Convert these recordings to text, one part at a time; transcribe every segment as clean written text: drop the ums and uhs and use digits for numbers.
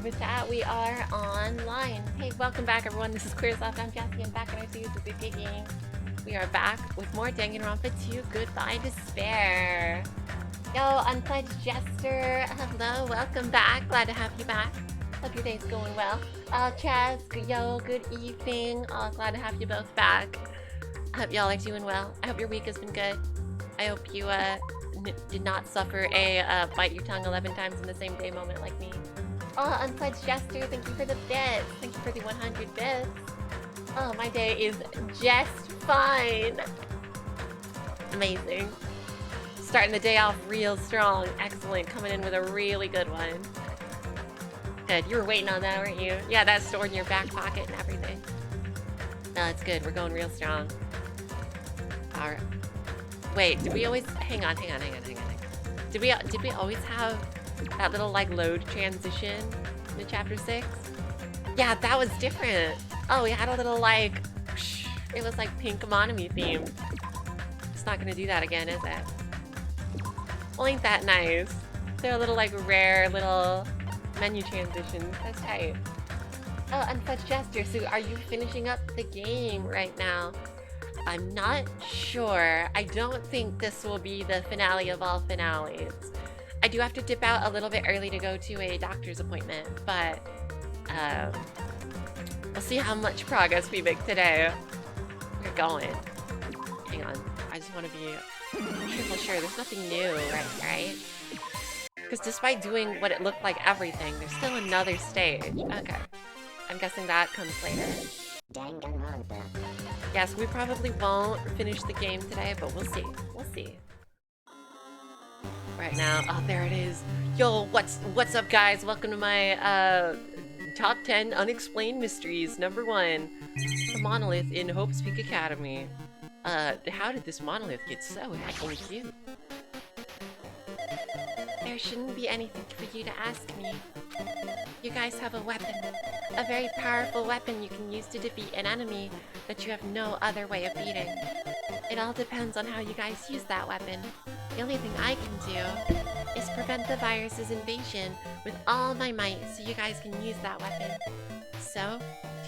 with that, we are online. Hey, welcome back everyone. This is Queersoft. I'm Jessie. I'm back in our series with Gigging. We are back with more Danganronpa 2 Goodbye Despair. Yo, Unpledged Jester. Hello, welcome back. Glad to have you back. Hope your day's going well. Chaz, yo, good evening. Glad to have you both back. I hope y'all are doing well. I hope your week has been good. I hope you did not suffer a bite your tongue 11 times in the same day moment like me. Oh, Unpledged Jester, thank you for the bits. Thank you for the 100 bits. Oh, my day is just fine. Amazing. Starting the day off real strong. Excellent. Coming in with a really good one. Good. You were waiting on that, weren't you? Yeah, that's stored in your back pocket and everything. No, it's good. We're going real strong. Alright. Wait, did we always... Hang on. Did we always have that little, like, load transition in Chapter 6? Yeah, that was different. Oh, we had a little, like... It was, like, pink Monolith theme. It's not gonna do that again, is it? Well, ain't that nice? They're a little, like, rare little menu transitions. That's tight. Oh, Unpledged Jester, so are you finishing up the game right now? I'm not sure. I don't think this will be the finale of all finales. I do have to dip out a little bit early to go to a doctor's appointment, but we'll see how much progress we make today. We're going. Hang on. I just want to be triple sure. There's nothing new, right? Because despite doing what it looked like everything, there's still another stage. Okay. I'm guessing that comes later. Danganronpa. Yes, we probably won't finish the game today, but we'll see. We'll see. Right now, oh, there it is. Yo, what's up, guys? Welcome to my top 10 unexplained mysteries. Number 1, the Monolith in Hope's Peak Academy. How did this monolith get so heckin' cute? There shouldn't be anything for you to ask me. You guys have a weapon. A very powerful weapon you can use to defeat an enemy that you have no other way of beating. It all depends on how you guys use that weapon. The only thing I can do is prevent the virus's invasion with all my might so you guys can use that weapon. So,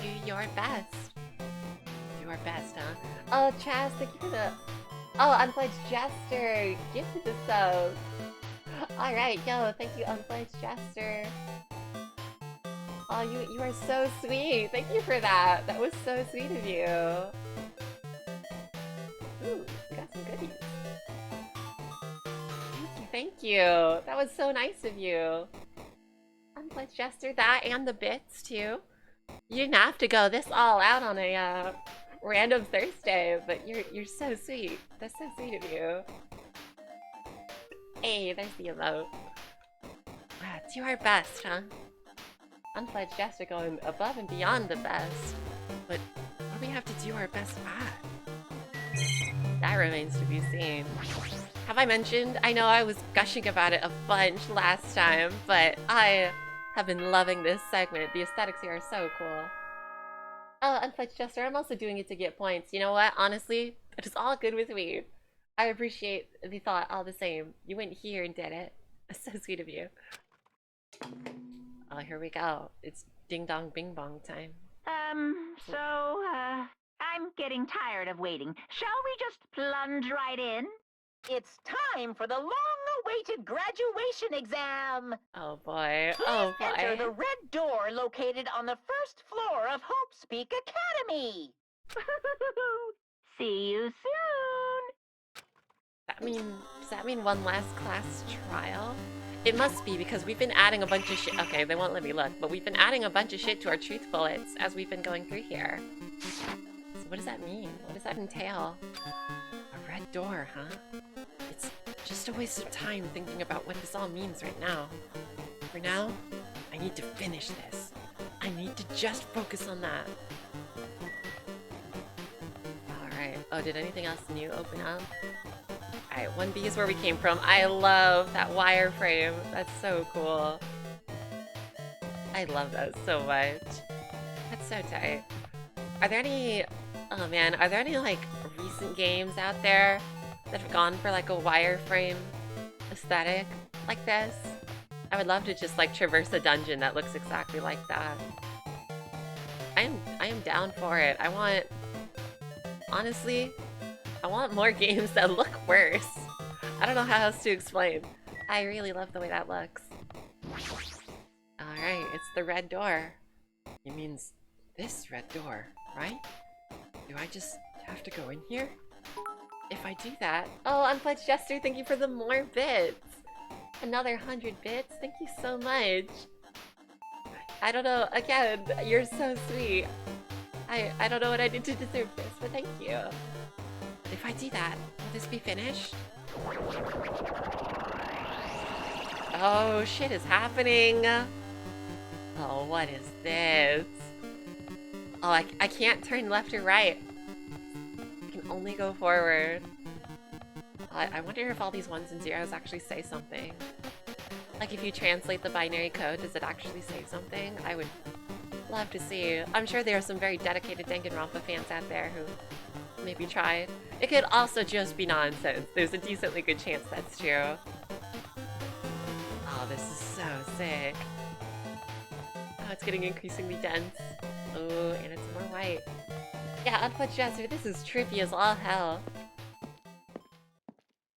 do your best. Your best, huh? Oh, Chaz, thank you for the... Oh, Unpledged Jester, gifted the sub. Alright, yo, thank you, Unpledged Jester. Oh, you are so sweet. Thank you for that. That was so sweet of you. Ooh, we got some goodies. Thank you. That was so nice of you. Unpledged Jester, that and the bits too. You didn't have to go this all out on a random Thursday, but you're so sweet. That's so sweet of you. Hey, there's the emote. Wow, do our best, huh? Unpledged Jester going above and beyond the best. But what do we have to do our best at? That remains to be seen. Have I mentioned? I know I was gushing about it a bunch last time, but I have been loving this segment. The aesthetics here are so cool. Oh, Unpledged Jester, I'm also doing it to get points. You know what? Honestly, it is all good with me. I appreciate the thought all the same. You went here and did it. That's so sweet of you. Oh, here we go. It's ding dong bing bong time. I'm getting tired of waiting. Shall we just plunge right in? It's time for the long-awaited graduation exam! Oh boy. Please Oh boy. enter the red door located on the first floor of Hope's Peak Academy! See you soon! Does that mean one last class trial? It must be, because we've been adding a bunch of shit. Okay, they won't let me look, but we've been adding a bunch of shit to our truth bullets as we've been going through here. So what does that mean? What does that entail? A red door, huh? It's just a waste of time thinking about what this all means right now. For now, I need to finish this. I need to just focus on that. Alright. Oh, did anything else new open up? Alright, 1B is where we came from. I love that wireframe. That's so cool. I love that so much. That's so tight. Are there any... Oh man, are there any, like, recent games out there that have gone for, like, a wireframe aesthetic like this? I would love to just like traverse a dungeon that looks exactly like that. I am down for it. Honestly, I want more games that look worse. I don't know how else to explain. I really love the way that looks. Alright, it's the red door. It means this red door, right? Do I just have to go in here? If I do that... Oh, Unpledged Jester, thank you for the more bits! Another 100 bits? Thank you so much! I don't know, again, you're so sweet. I don't know what I did to deserve this, but thank you. If I do that, will this be finished? Oh, shit is happening! Oh, what is this? Oh, I can't turn left or right. I can only go forward. I wonder if all these ones and zeros actually say something. Like if you translate the binary code, does it actually say something? I would love to see. I'm sure there are some very dedicated Danganronpa fans out there who maybe tried. It could also just be nonsense. There's a decently good chance that's true. Oh, this is so sick. Oh, it's getting increasingly dense. Oh, and it's more white. Yeah, Unpledged Jester, this is trippy as all hell.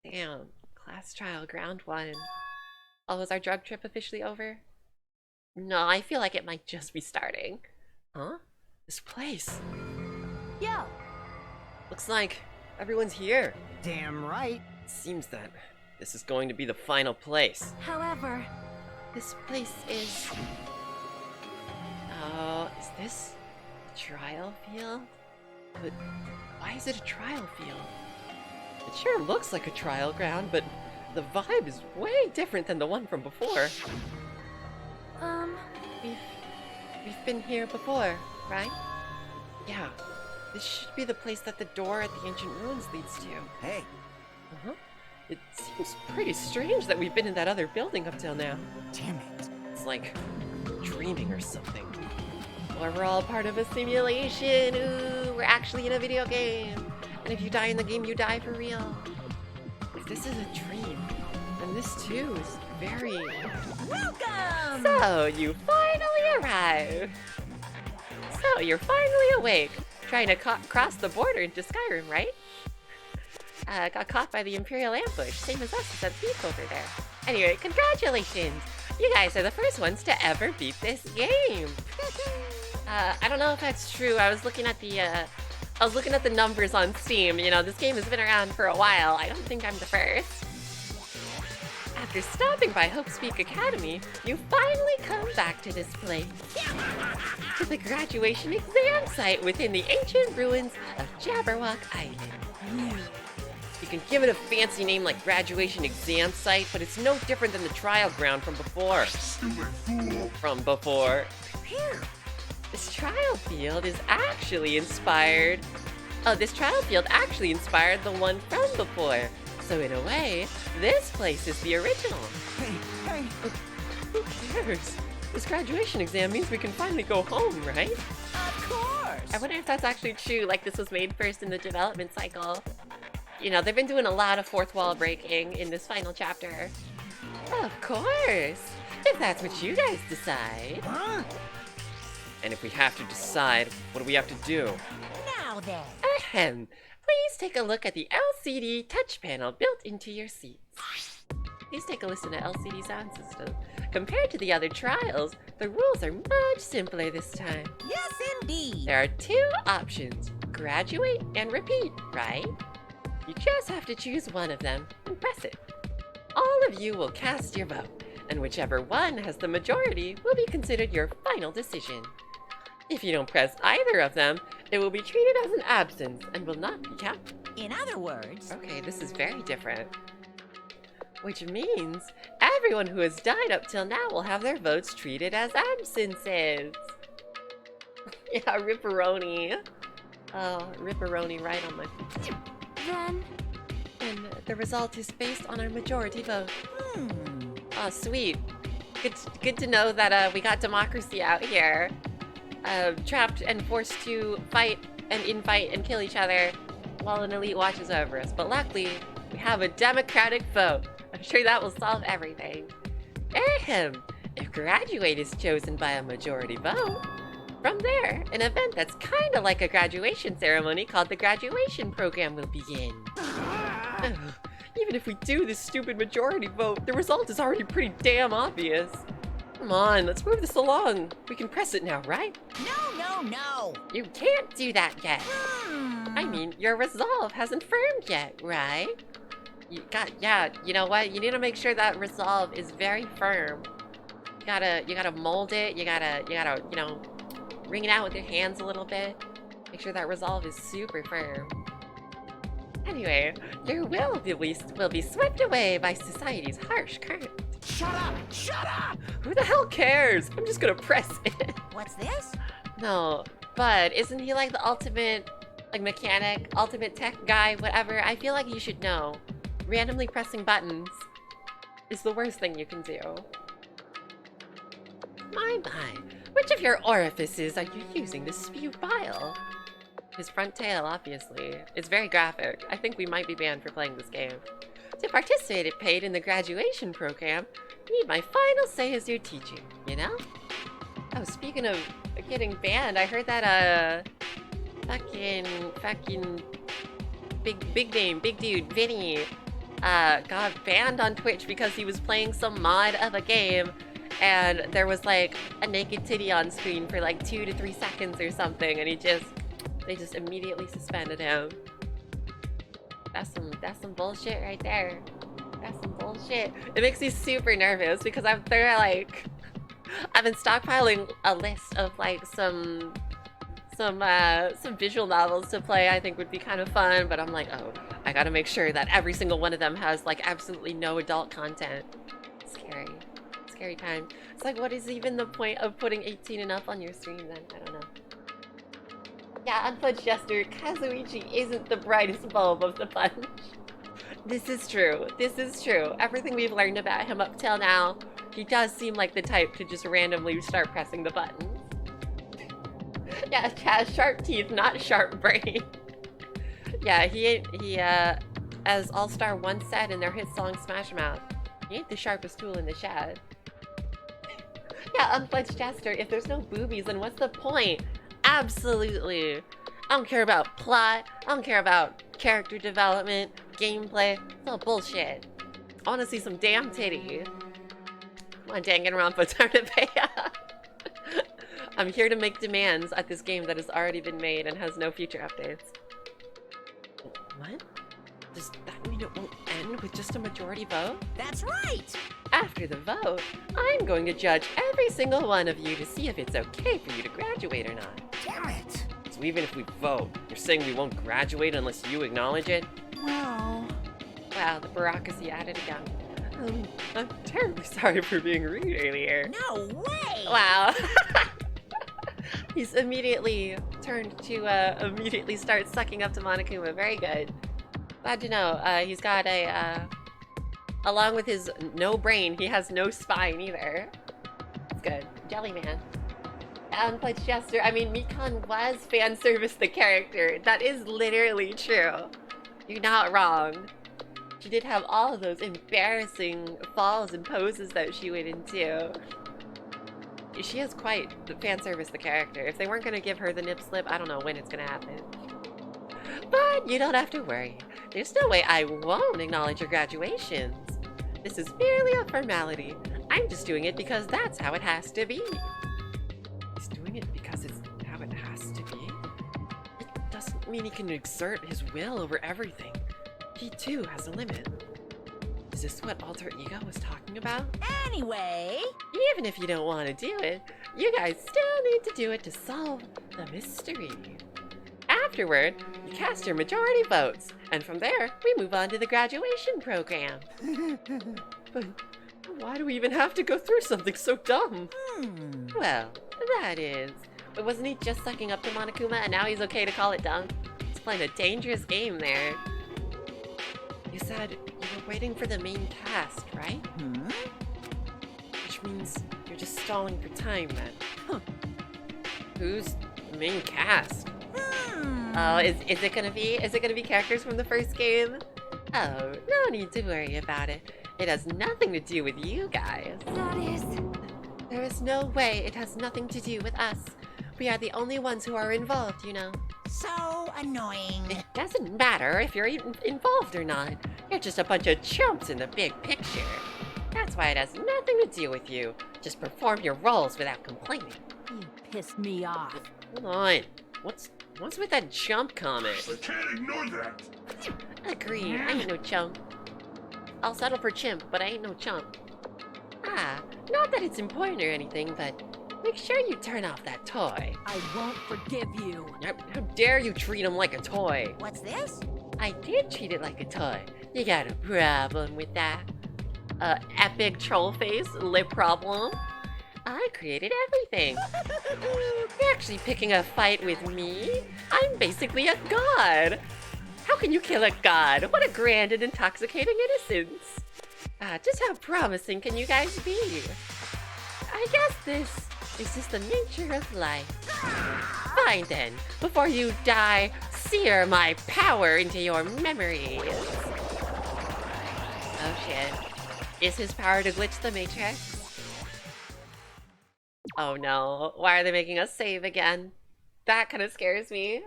Damn. Class trial, ground 1. Oh, was our drug trip officially over? No, I feel like it might just be starting. Huh? This place. Yo. Looks like everyone's here. Damn right. Seems that this is going to be the final place. However, this place is... Oh, is this a trial field? But why is it a trial field? It sure looks like a trial ground, but the vibe is way different than the one from before. We've been here before, right? Yeah, this should be the place that the door at the ancient ruins leads to. Hey. Uh-huh. It seems pretty strange that we've been in that other building up till now. Damn it. It's like dreaming or something. Or we're all part of a simulation. Ooh, we're actually in a video game. And if you die in the game, you die for real. If this is a dream, then this too is very... Welcome! So, you finally arrived. So, you're finally awake. Trying to cross the border into Skyrim, right? Got caught by the Imperial ambush. Same as us, that thief over there. Anyway, congratulations. You guys are the first ones to ever beat this game. I don't know if that's true. I was looking at the numbers on Steam. You know, this game has been around for a while. I don't think I'm the first. After stopping by Hope's Peak Academy, you finally come back to this place. To the graduation exam site within the ancient ruins of Jabberwock Island. You can give it a fancy name like graduation exam site, but it's no different than the trial ground from before. From before. This trial field is actually inspired... Oh, this trial field actually inspired the one from before. So in a way, this place is the original. Hey. Who cares? This graduation exam means we can finally go home, right? Of course! I wonder if that's actually true, like this was made first in the development cycle. You know, they've been doing a lot of fourth wall breaking in this final chapter. Of course! If that's what you guys decide. Huh? And if we have to decide, what do we have to do? Now then. Ahem. Please take a look at the LCD touch panel built into your seats. Please take a listen to LCD sound system. Compared to the other trials, the rules are much simpler this time. Yes, indeed. There are 2 options, graduate and repeat, right? You just have to choose one of them and press it. All of you will cast your vote, and whichever one has the majority will be considered your final decision. If you don't press either of them, it will be treated as an absence and will not be counted. In other words, Okay, this is very different. Which means everyone who has died up till now will have their votes treated as absences. Yeah, ripperoni. Oh, ripperoni right on my... Then, And the result is based on our majority vote. Oh, sweet. Good to know that we got democracy out here. Trapped and forced to fight and infight and kill each other while an elite watches over us. But luckily, we have a democratic vote. I'm sure that will solve everything. Ahem! If graduate is chosen by a majority vote, from there, an event that's kind of like a graduation ceremony called the graduation program will begin. Ugh, even if we do this stupid majority vote, the result is already pretty damn obvious. Come on, let's move this along. We can press it now, right? No. You can't do that yet. I mean, your resolve hasn't firmed yet, right? You know what? You need to make sure that resolve is very firm. You gotta mold it. You gotta, you know, wring it out with your hands a little bit. Make sure that resolve is super firm. Anyway, your will will be swept away by society's harsh current. Shut up! Who the hell cares? I'm just gonna press it. What's this? No, but isn't he like the ultimate, like mechanic, ultimate tech guy, whatever? I feel like you should know. Randomly pressing buttons is the worst thing you can do. My, which of your orifices are you using to spew bile? His front tail, obviously. It's very graphic. I think we might be banned for playing this game. To participate in the graduation program, you need my final say as your teacher, you know? Oh, speaking of getting banned, I heard that, fucking big dude, Vinny, got banned on Twitch because he was playing some mod of a game and there was like a naked titty on screen for like 2 to 3 seconds or something, and they just immediately suspended him. That's some bullshit right there. That's some bullshit. It makes me super nervous because I've been stockpiling a list of like some visual novels to play. I think would be kind of fun, but I'm like, oh, I gotta make sure that every single one of them has like absolutely no adult content. Scary time. It's like, what is even the point of putting 18 and up on your stream then? I don't know. Yeah, Unfudged Jester, Kazuichi isn't the brightest bulb of the bunch. This is true. Everything we've learned about him up till now, he does seem like the type to just randomly start pressing the buttons. Yeah, has sharp teeth, not sharp brain. Yeah, he as All-Star once said in their hit song Smash Mouth, he ain't the sharpest tool in the shed. Yeah, Unfledged Jester, if there's no boobies, then what's the point? Absolutely. I don't care about plot, I don't care about character development, gameplay, it's all bullshit. I wanna see some damn titty. Come on, Danganronpa, time to pay up. I'm here to make demands at this game that has already been made and has no future updates. What? Does that mean it won't end with just a majority vote? That's right! After the vote, I'm going to judge every single one of you to see if it's okay for you to graduate or not. Damn it! So even if we vote, you're saying we won't graduate unless you acknowledge it? Well... Wow, the bureaucracy at it again. I'm terribly sorry for being rude earlier. No way! Wow. He's immediately turned to immediately start sucking up to Monokuma. Very good. Glad to know. He's got a, along with his no brain, he has no spine either. It's good. Jellyman. Unpledged Jester. I mean, Mikan was fan service the character. That is literally true. You're not wrong. She did have all of those embarrassing falls and poses that she went into. She is quite the fan service the character. If they weren't going to give her the nip slip, I don't know when it's going to happen. But you don't have to worry. There's no way I won't acknowledge your graduations. This is merely a formality. I'm just doing it because that's how it has to be. He's doing it because it's how it has to be? It doesn't mean he can exert his will over everything. He too has a limit. Is this what alter ego was talking about? Anyway... Even if you don't want to do it, you guys still need to do it to solve the mystery. Afterward, you cast your majority votes, and from there, we move on to the graduation program. But why do we even have to go through something so dumb? Well, that is. But wasn't he just sucking up to Monokuma, and now he's okay to call it dumb? He's playing a dangerous game there. You said you were waiting for the main cast, right? Which means you're just stalling for time, then. Who's the main cast? Oh, is it gonna be characters from the first game? Oh, no need to worry about it. It has nothing to do with you guys. That is... There is no way it has nothing to do with us. We are the only ones who are involved, you know. so annoying. It doesn't matter if you're even involved or not. You're just a bunch of chumps in the big picture. That's why it has nothing to do with you. Just perform your roles without complaining. You pissed me off. Hold on. What's with that chump comment? I can't ignore that. Agreed. I ain't no chump. I'll settle for chimp, but I ain't no chump. Ah, not that it's important or anything, but make sure you turn off that toy. I won't forgive you. How dare you treat him like a toy? What's this? I did treat it like a toy. You got a problem with that? Epic troll face, lip problem? I created everything. You're actually picking a fight with me? I'm basically a god. How can you kill a god? What a grand and intoxicating innocence. Just how promising can you guys be? I guess this is just the nature of life. Fine then, before you die, sear my power into your memories. Oh shit. Is his power to glitch the matrix? Oh no, why are they making us save again? That kind of scares me.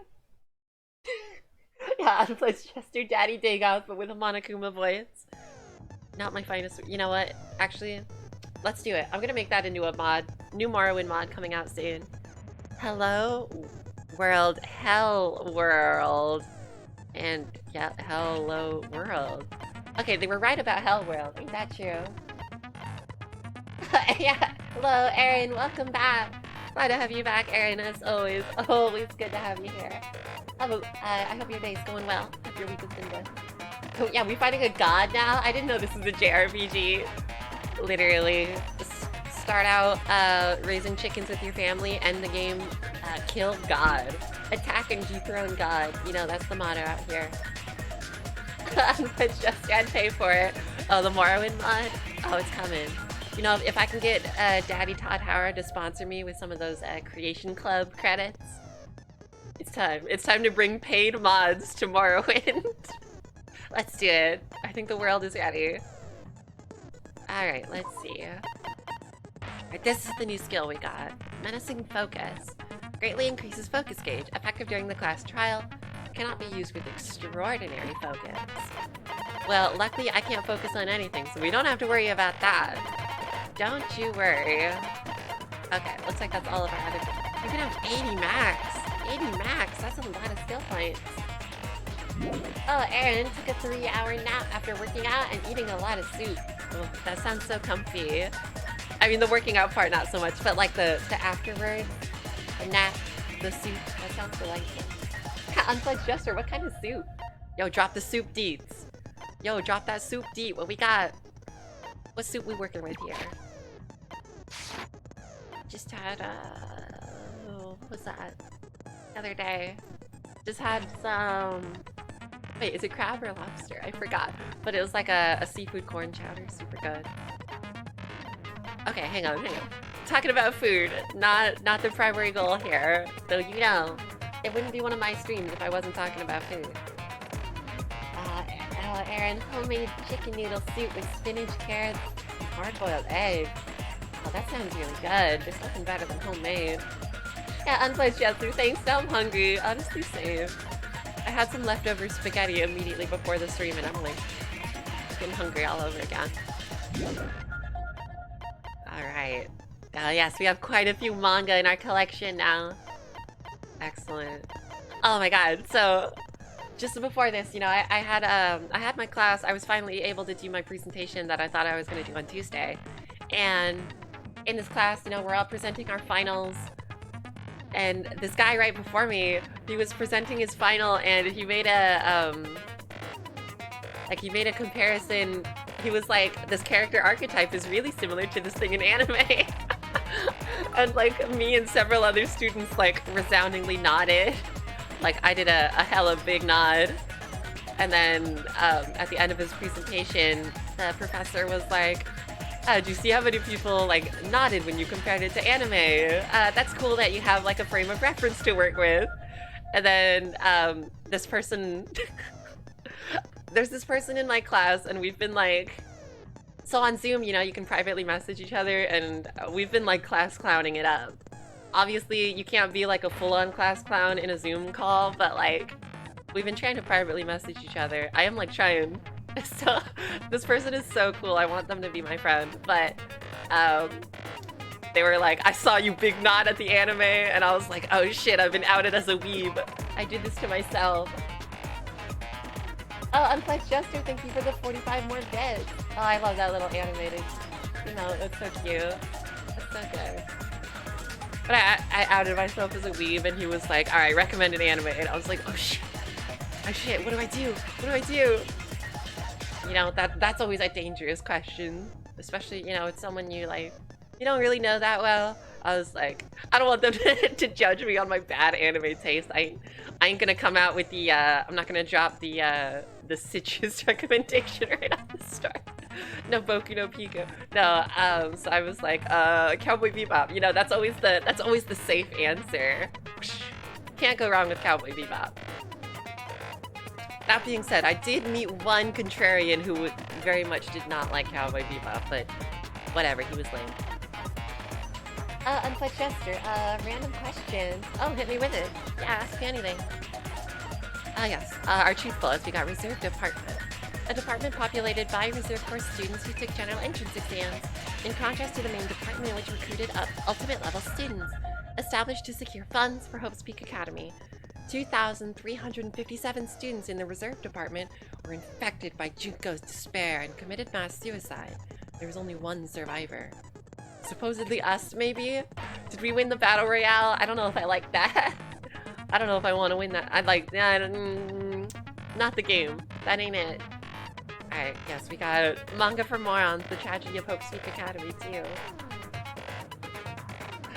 Yeah, let's just do Daddy Dagoth, but with a Monokuma voice. Not my finest. You know what? Actually, let's do it. I'm gonna make that into a mod. New Morrowind mod coming out soon. Hello world, hell world, and yeah, hello world. Okay, they were right about hell world. Ain't that true? Yeah. Hello, Erin. Welcome back. Glad to have you back, Erin. As always, always good to have you here. I hope your day's going well. Hope your week has been good. Oh yeah, we fighting a god now? I didn't know this was a JRPG. Literally, start out raising chickens with your family, end the game, kill god. Attack and dethrone god. You know, that's the motto out here. Just and pay for it. Oh, the Morrowind mod? Oh, it's coming. You know, if I can get Daddy Todd Howard to sponsor me with some of those Creation Club credits, it's time. It's time to bring paid mods to Morrowind. Let's do it. I think the world is ready. Alright, let's see. Alright, this is the new skill we got. Menacing Focus. Greatly increases focus gauge. Effective during the class trial. Cannot be used with extraordinary focus. Well, luckily I can't focus on anything, so we don't have to worry about that. Don't you worry. Okay, looks like that's all of our other... You can have 80 max. 80 max, that's a lot of skill points. Oh, Erin took a 3-hour nap after working out and eating a lot of soup. Oh, that sounds so comfy. I mean, the working out part, not so much, but like the afterwards, the nap, the soup, that sounds delightful. Unplugged Jester, what kind of soup? Yo, drop the soup deets. Yo, drop that soup deet. What we got? What soup we working with here? Just had, oh, what was that? The other day. Just had some... Wait, is it crab or lobster? I forgot. But it was like a seafood corn chowder. Super good. Okay, hang on. Talking about food, not the primary goal here. So you know, it wouldn't be one of my streams if I wasn't talking about food. Erin, homemade chicken noodle soup with spinach, carrots, and hard-boiled eggs. Oh, that sounds really good. There's nothing better than homemade. Yeah, Unplugged Jester, thanks. Now I'm hungry. Honestly, same. I had some leftover spaghetti immediately before the stream, and I'm like getting hungry all over again. Alright. Yes, we have quite a few manga in our collection now. Excellent. Oh my god, so just before this, you know, I had my class. I was finally able to do my presentation that I thought I was going to do on Tuesday. And in this class, you know, we're all presenting our finals. And this guy right before me, he was presenting his final, and he made a comparison. He was like, this character archetype is really similar to this thing in anime. And like me and several other students like resoundingly nodded. Like I did a hella big nod. And then at the end of his presentation, the professor was like, do you see how many people like nodded when you compared it to anime? That's cool that you have like a frame of reference to work with. And then this person, there's this person in my class, and we've been like So on Zoom, you know, you can privately message each other, and we've been like class clowning it up. Obviously, you can't be like a full-on class clown in a Zoom call, but like, we've been trying to privately message each other. I am like trying. So this person is so cool. I want them to be my friend, but they were like, I saw you big nod at the anime, and I was like, oh shit, I've been outed as a weeb. I did this to myself. Oh, Unpledged Jester, thank you for the 45 more bits. Oh, I love that little animated, you know, it's so cute. It's so good. But I outed myself as a weeb, and he was like, alright, recommend an anime. And I was like, oh shit. Oh shit, what do I do? What do I do? You know, that's always a dangerous question. Especially, you know, it's someone you like, you don't really know that well. I was like, I don't want them to judge me on my bad anime taste. I ain't gonna come out with the, I'm not gonna drop the citrus recommendation right off the start. No Boku no Pico. No, so I was like, Cowboy Bebop. You know, that's always the safe answer. Can't go wrong with Cowboy Bebop. That being said, I did meet one contrarian who very much did not like Cowboy Bebop, but whatever, he was lame. Unpledged Jester, random question. Oh, hit me with it. Yeah, ask me anything. Yes, our truth bullets, we got Reserve Department. A department populated by Reserve Corps students who took general entrance exams, in contrast to the main department which recruited ultimate level students, established to secure funds for Hope's Peak Academy. 2,357 students in the Reserve Department were infected by Junko's despair and committed mass suicide. There was only one survivor. Supposedly us, maybe? Did we win the Battle Royale? I don't know if I like that. I don't know if I want to win that. I'd like, not the game. That ain't it. Alright, yes, we got Manga for Morons, The Tragedy of Hope's Peak Academy, too.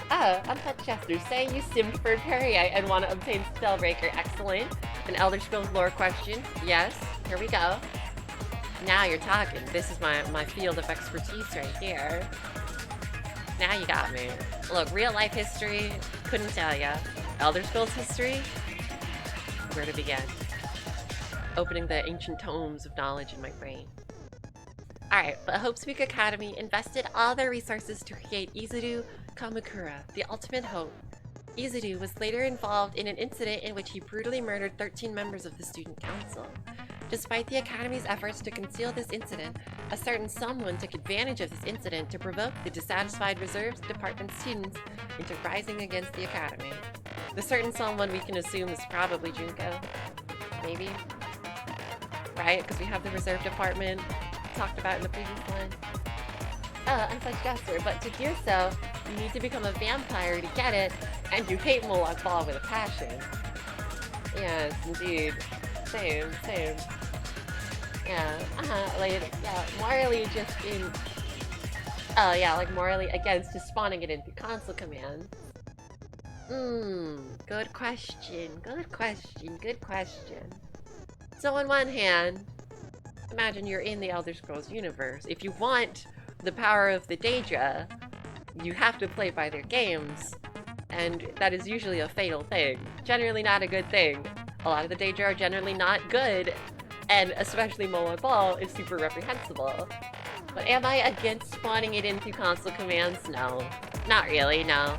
Oh, Unpledged Chester, say you simmed for Perrier and want to obtain Spellbreaker. Excellent. An Elder Scrolls lore question. Yes, here we go. Now you're talking. This is my field of expertise right here. Now you got me. Look, real life history, couldn't tell ya. Elder Scrolls history, where to begin? Opening the ancient tomes of knowledge in my brain. Alright, but Hope's Peak Academy invested all their resources to create Izuru Kamakura, the ultimate hope. Izuru was later involved in an incident in which he brutally murdered 13 members of the student council. Despite the Academy's efforts to conceal this incident, a certain someone took advantage of this incident to provoke the dissatisfied Reserve Department students into rising against the Academy. The certain someone we can assume is probably Junko. Maybe? Right? Because we have the Reserve Department talked about in the previous one. Unpledged Jester, but to do so, you need to become a vampire to get it, and you hate Moloch Ball with a passion. Yes, indeed. Same. Yeah, morally just in... Oh yeah, like morally against just spawning it into console commands. Good question. So on one hand, imagine you're in the Elder Scrolls universe. If you want the power of the Daedra, you have to play by their games, and that is usually a fatal thing. Generally not a good thing. A lot of the Daedra are generally not good, and especially Moloch Ball is super reprehensible. But am I against spawning it into console commands? No. Not really, no.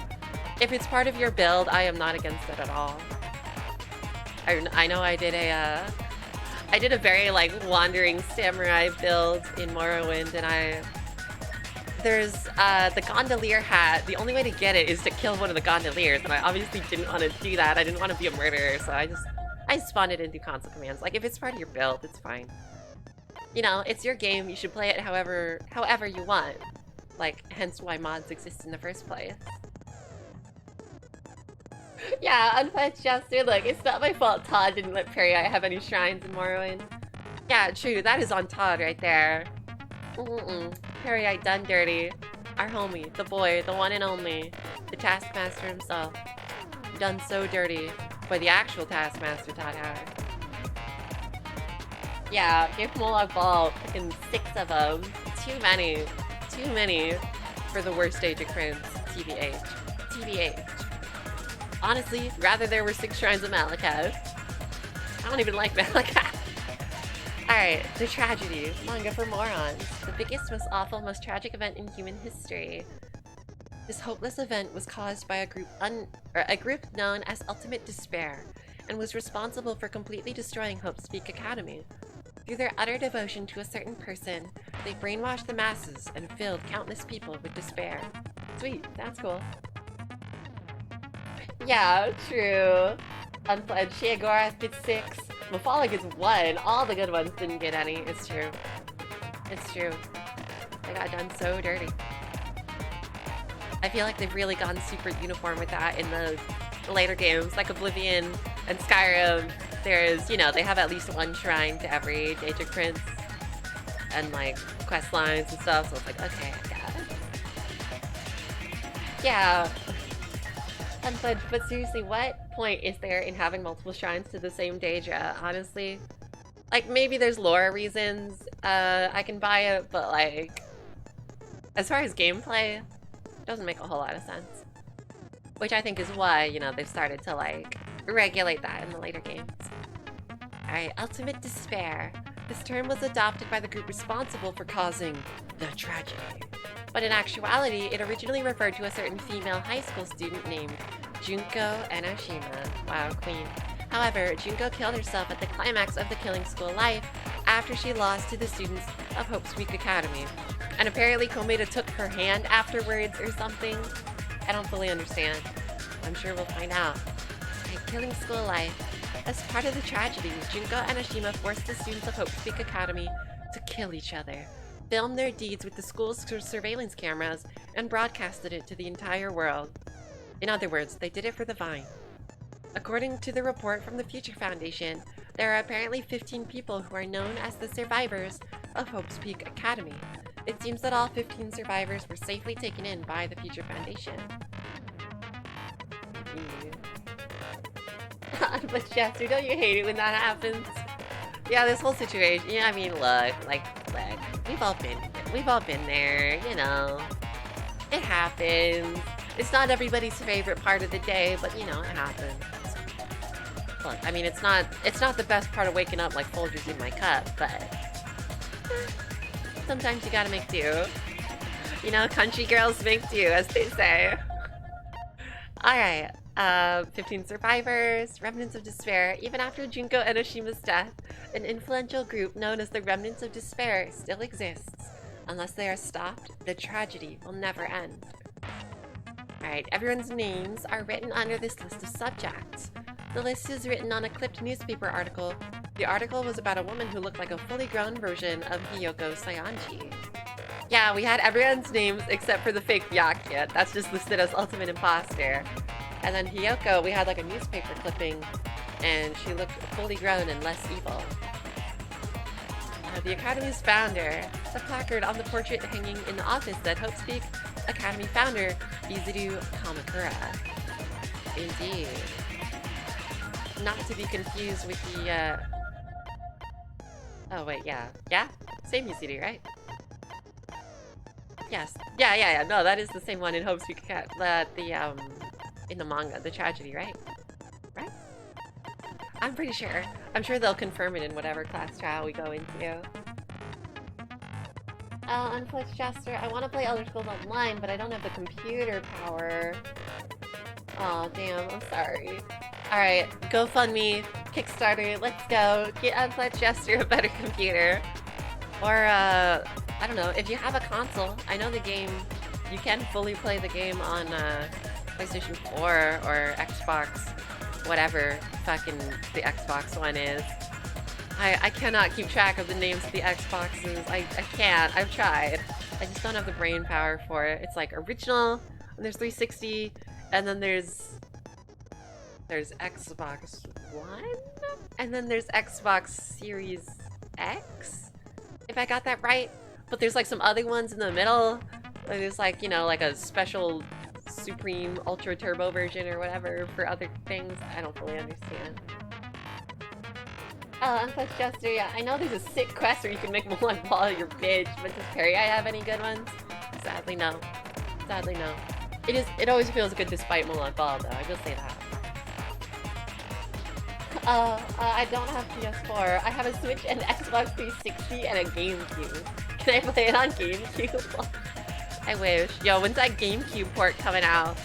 If it's part of your build, I am not against it at all. I know I did a very like wandering samurai build in Morrowind, and there's the gondolier hat. The only way to get it is to kill one of the gondoliers, and I obviously didn't want to do that. I didn't want to be a murderer, so I spawned it into console commands. Like, if it's part of your build, it's fine. You know, it's your game. You should play it however you want. Like, hence why mods exist in the first place. Yeah, Unpledged Jester, look, it's not my fault Todd didn't let Perry have any shrines in Morrowind. Yeah, true, that is on Todd right there. Perry done dirty. Our homie, the boy, the one and only. The Taskmaster himself. Done so dirty by the actual Taskmaster, Todd Howard. Yeah, give Moloch Ball fucking 6 of them. Too many for the worst stage of Prince. TBH. Honestly, rather there were 6 shrines of Malekith. I don't even like Malekith. Alright, the tragedy. Manga for morons. The biggest, most awful, most tragic event in human history. This hopeless event was caused by a group known as Ultimate Despair, and was responsible for completely destroying Hope's Peak Academy. Through their utter devotion to a certain person, they brainwashed the masses and filled countless people with despair. Sweet, that's cool. Yeah, true. Unpledged Shiagora gets 6. Mafala gets 1. All the good ones didn't get any. It's true. It's true. They got done so dirty. I feel like they've really gone super uniform with that in the later games, like Oblivion and Skyrim. There's, you know, they have at least 1 shrine to every Daedric Prince and like quest lines and stuff, so it's like, okay, I got it. Yeah. Unpledged, but seriously, what point is there in having multiple shrines to the same Daedra, honestly? Like, maybe there's lore reasons I can buy it, but like, as far as gameplay, it doesn't make a whole lot of sense. Which I think is why, you know, they've started to like regulate that in the later games. Alright, Ultimate Despair. This term was adopted by the group responsible for causing the tragedy. But in actuality, it originally referred to a certain female high school student named Junko Enoshima. Wow, queen. However, Junko killed herself at the climax of the Killing School life after she lost to the students of Hope's Peak Academy. And apparently Komeda took her hand afterwards or something. I don't fully understand. I'm sure we'll find out. Right, Killing School life. As part of the tragedy, Junko Enoshima forced the students of Hope's Peak Academy to kill each other, filmed their deeds with the school's surveillance cameras, and broadcasted it to the entire world. In other words, they did it for the Vine. According to the report from the Future Foundation, there are apparently 15 people who are known as the survivors of Hope's Peak Academy. It seems that all 15 survivors were safely taken in by the Future Foundation. But Chester, don't you hate it when that happens? Yeah, this whole situation, yeah, I mean, look, we've all been there, you know. It happens. It's not everybody's favorite part of the day, but you know, it happens. Look, I mean, it's not the best part of waking up like Folgers in my cup, but sometimes you gotta make do. You know, country girls make do, as they say. Alright, 15 survivors, Remnants of Despair. Even after Junko Enoshima's death, an influential group known as the Remnants of Despair still exists. Unless they are stopped, the tragedy will never end. Alright, everyone's names are written under this list of subjects. The list is written on a clipped newspaper article. The article was about a woman who looked like a fully grown version of Hiyoko Sayanji. Yeah, we had everyone's names except for the fake Byakuya. That's just listed as Ultimate Imposter. And then Hiyoko, we had like a newspaper clipping, and she looked fully grown and less evil. The Academy's founder, the placard on the portrait hanging in the office said Hope's Peak Academy founder, Izuru Kamakura. Indeed. Not to be confused with the, oh wait, yeah. Yeah? Same Izuru, right? Yes. Yeah, no, that is the same one in Hope's Peak Academy, in the manga, the tragedy, right? Right? I'm pretty sure. I'm sure they'll confirm it in whatever class trial we go into. Unplugged Jester, I want to play Elder Scrolls Online, but I don't have the computer power. Aw, damn, I'm sorry. Alright, GoFundMe, Kickstarter, let's go. Get Unplugged Jester a better computer. Or, I don't know, if you have a console, I know the game, you can fully play the game on, PlayStation 4 or Xbox, whatever fucking the Xbox One is. I cannot keep track of the names of the Xboxes. I can't. I've tried. I just don't have the brain power for it. It's like original, and there's 360, and then there's Xbox One, and then there's Xbox Series X, if I got that right. But there's like some other ones in the middle. There's like, you know, like a special Supreme Ultra Turbo version or whatever for other things. I don't fully understand. Unplugged Jester, yeah, I know there's a sick quest where you can make Mulan Ball your bitch, but does Perry I have any good ones? Sadly, no. Sadly, no. It always feels good despite Mulan Ball, though, I will say that. I don't have PS4. I have a Switch and Xbox 360 and a GameCube. Can I play it on GameCube? I wish. Yo, when's that GameCube port coming out?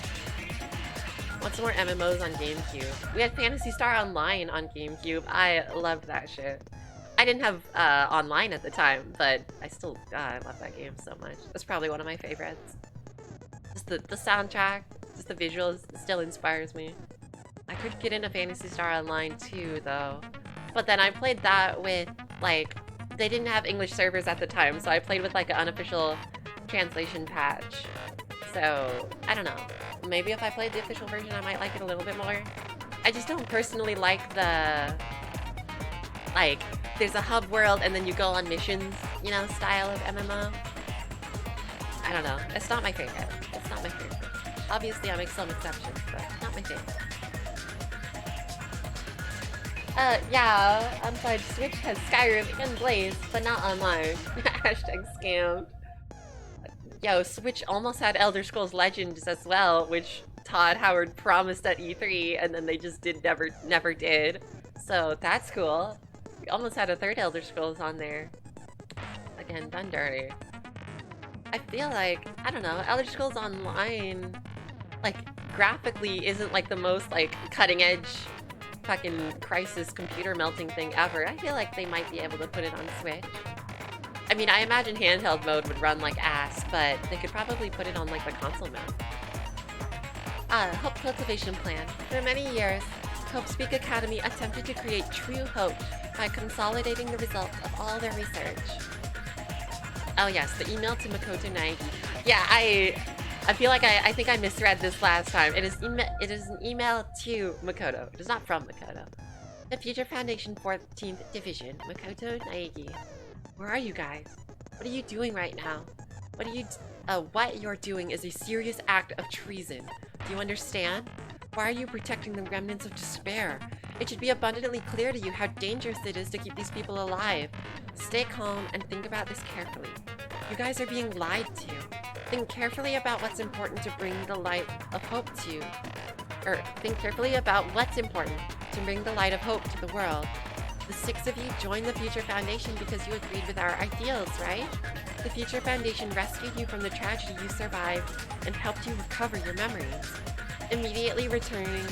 Want some more MMOs on GameCube? We had Phantasy Star Online on GameCube. I loved that shit. I didn't have online at the time, but I still, I love that game so much. That's probably one of my favorites. Just the soundtrack, just the visuals still inspires me. I could get into Phantasy Star Online too, though. But then I played that with, like, they didn't have English servers at the time, so I played with, like, an unofficial translation patch. So, I don't know. Maybe if I played the official version, I might like it a little bit more. I just don't personally like the, like, there's a hub world and then you go on missions, you know, style of MMO. I don't know. It's not my favorite. It's not my favorite. Obviously, I make some exceptions, but not my favorite. Yeah, Unplugged Switch has Skyrim and Blaze, but not online. Hashtag scam. Yo, Switch almost had Elder Scrolls Legends as well, which Todd Howard promised at E3, and then they just never did. So that's cool. We almost had a third Elder Scrolls on there. Again, done dirty. I feel like, I don't know, Elder Scrolls Online, like, graphically isn't like the most, like, cutting edge fucking crisis computer melting thing ever. I feel like they might be able to put it on Switch. I mean, I imagine handheld mode would run like ass, but they could probably put it on like the console mode. Hope Cultivation Plan. For many years, Hope Speak Academy attempted to create true hope by consolidating the results of all their research. Oh yes, the email to Makoto Naegi. Yeah, I feel like I think I misread this last time. It is an email to Makoto. It is not from Makoto. The Future Foundation 14th Division, Makoto Naegi. Where are you guys? What are you doing right now? What you're doing is a serious act of treason. Do you understand? Why are you protecting the remnants of despair? It should be abundantly clear to you how dangerous it is to keep these people alive. Stay calm and think about this carefully. You guys are being lied to. Think carefully about what's important to bring the light of hope to you. Or think carefully about what's important to bring the light of hope to the world. The 6 of you joined the Future Foundation because you agreed with our ideals, right? The Future Foundation rescued you from the tragedy you survived and helped you recover your memories. Immediately return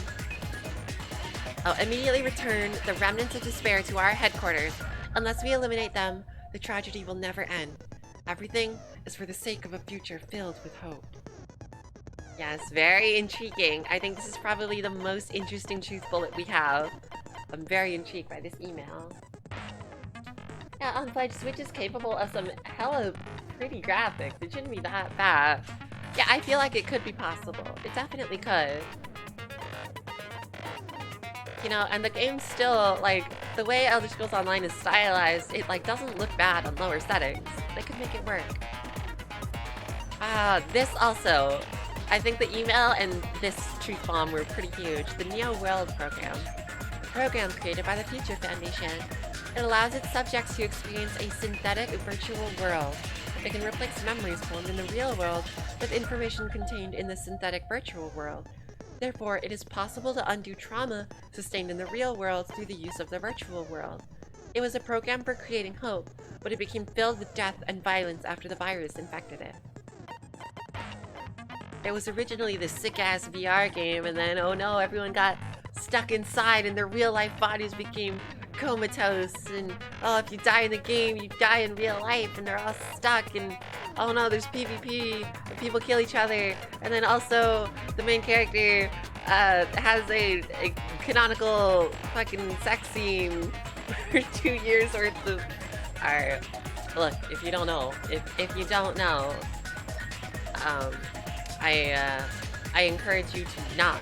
the remnants of despair to our headquarters. Unless we eliminate them, the tragedy will never end. Everything is for the sake of a future filled with hope. Yes, very intriguing. I think this is probably the most interesting truth bullet we have. I'm very intrigued by this email. Yeah, Unplugged Switch is capable of some hella pretty graphics. It shouldn't be that bad. Yeah, I feel like it could be possible. It definitely could. You know, and the game's still, like, the way Elder Scrolls Online is stylized, it, like, doesn't look bad on lower settings. They could make it work. This also, I think the email and this truth bomb were pretty huge. The Neo World program. Program created by the Future Foundation. It allows its subjects to experience a synthetic virtual world. It can replace memories formed in the real world with information contained in the synthetic virtual world. Therefore, it is possible to undo trauma sustained in the real world through the use of the virtual world. It was a program for creating hope, but it became filled with death and violence after the virus infected it. It was originally this sick-ass VR game, and then, oh no, everyone got stuck inside and their real-life bodies became comatose, and oh, if you die in the game, you die in real life, and they're all stuck, and oh no, there's PvP, and people kill each other, and then also the main character has a canonical fucking sex scene for 2 years worth of... Alright, look, if you don't know, if you don't know, I encourage you to not.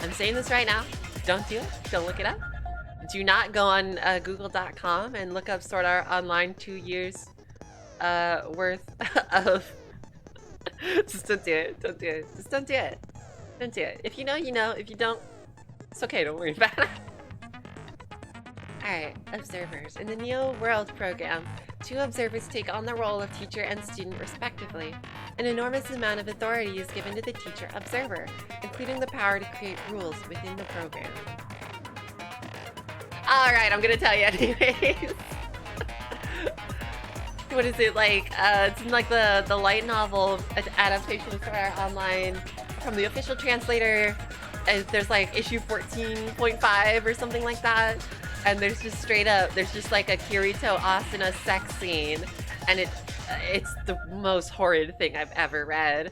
I'm saying this right now. Don't do it. Don't look it up. Do not go on google.com and look up Sword Art Online 2 years worth of... Just don't do it. Don't do it. Just don't do it. Don't do it. If you know, you know. If you don't, it's okay. Don't worry about it. Alright, observers. In the Neo World program, 2 observers take on the role of teacher and student respectively. An enormous amount of authority is given to the teacher observer, including the power to create rules within the program. Alright, I'm gonna tell you anyways. What is it like? It's in like the light novel adaptation for our online from the official translator. There's like issue 14.5 or something like that. And there's just straight up, there's just like a Kirito Asuna sex scene. And it's the most horrid thing I've ever read.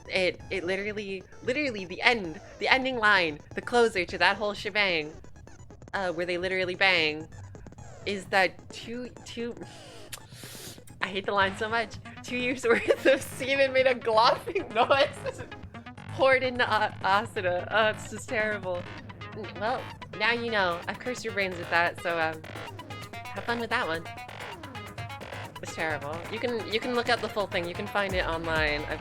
It literally the ending line, the closer to that whole shebang, where they literally bang, is that I hate the line so much. 2 years worth of semen made a glopping noise. Poured into Asuna. Oh, it's just terrible. Well, now you know. I've cursed your brains with that, so have fun with that one. It's terrible. You can look up the full thing. You can find it online. I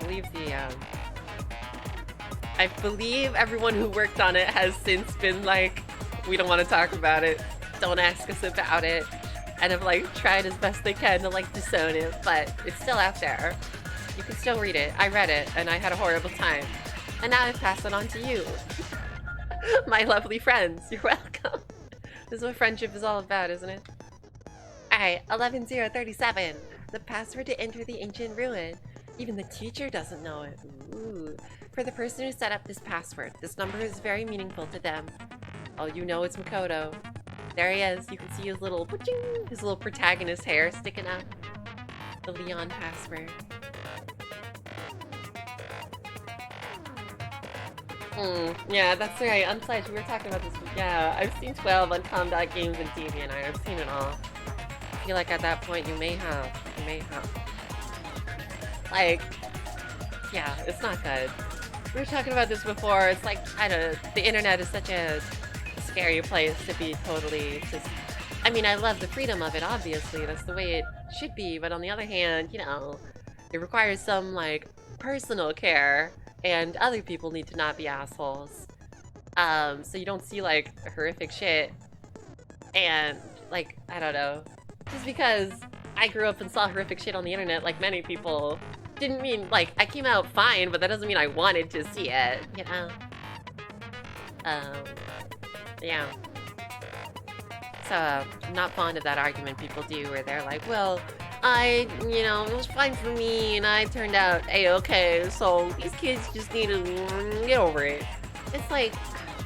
believe everyone who worked on it has since been like, we don't want to talk about it. Don't ask us about it. And have like tried as best they can to like disown it, but it's still out there. You can still read it. I read it and I had a horrible time. And now I pass it on to you. My lovely friends, you're welcome. This is what friendship is all about, isn't it? Alright, 11037. The password to enter the ancient ruin. Even the teacher doesn't know it. Ooh. For the person who set up this password, this number is very meaningful to them. Oh, you know it's Makoto. There he is. You can see his little protagonist hair sticking up. The Leon password. Yeah, that's right. Unpledged. We were talking about this. Yeah, I've seen 12 on com.games and TV, and I've seen it all. I feel like at that point you may have. Like, yeah, it's not good. We were talking about this before. It's like, I don't know, the internet is such a scary place to be totally just... I mean, I love the freedom of it, obviously. That's the way it should be. But on the other hand, you know, it requires some, like, personal care. And other people need to not be assholes. So you don't see, like, horrific shit. And, like, I don't know. Just because I grew up and saw horrific shit on the internet, like many people, didn't mean, like, I came out fine, but that doesn't mean I wanted to see it, you know? Yeah. So, I'm not fond of that argument people do where they're like, well, you know, it was fine for me and I turned out A-okay, so these kids just need to get over it. It's like,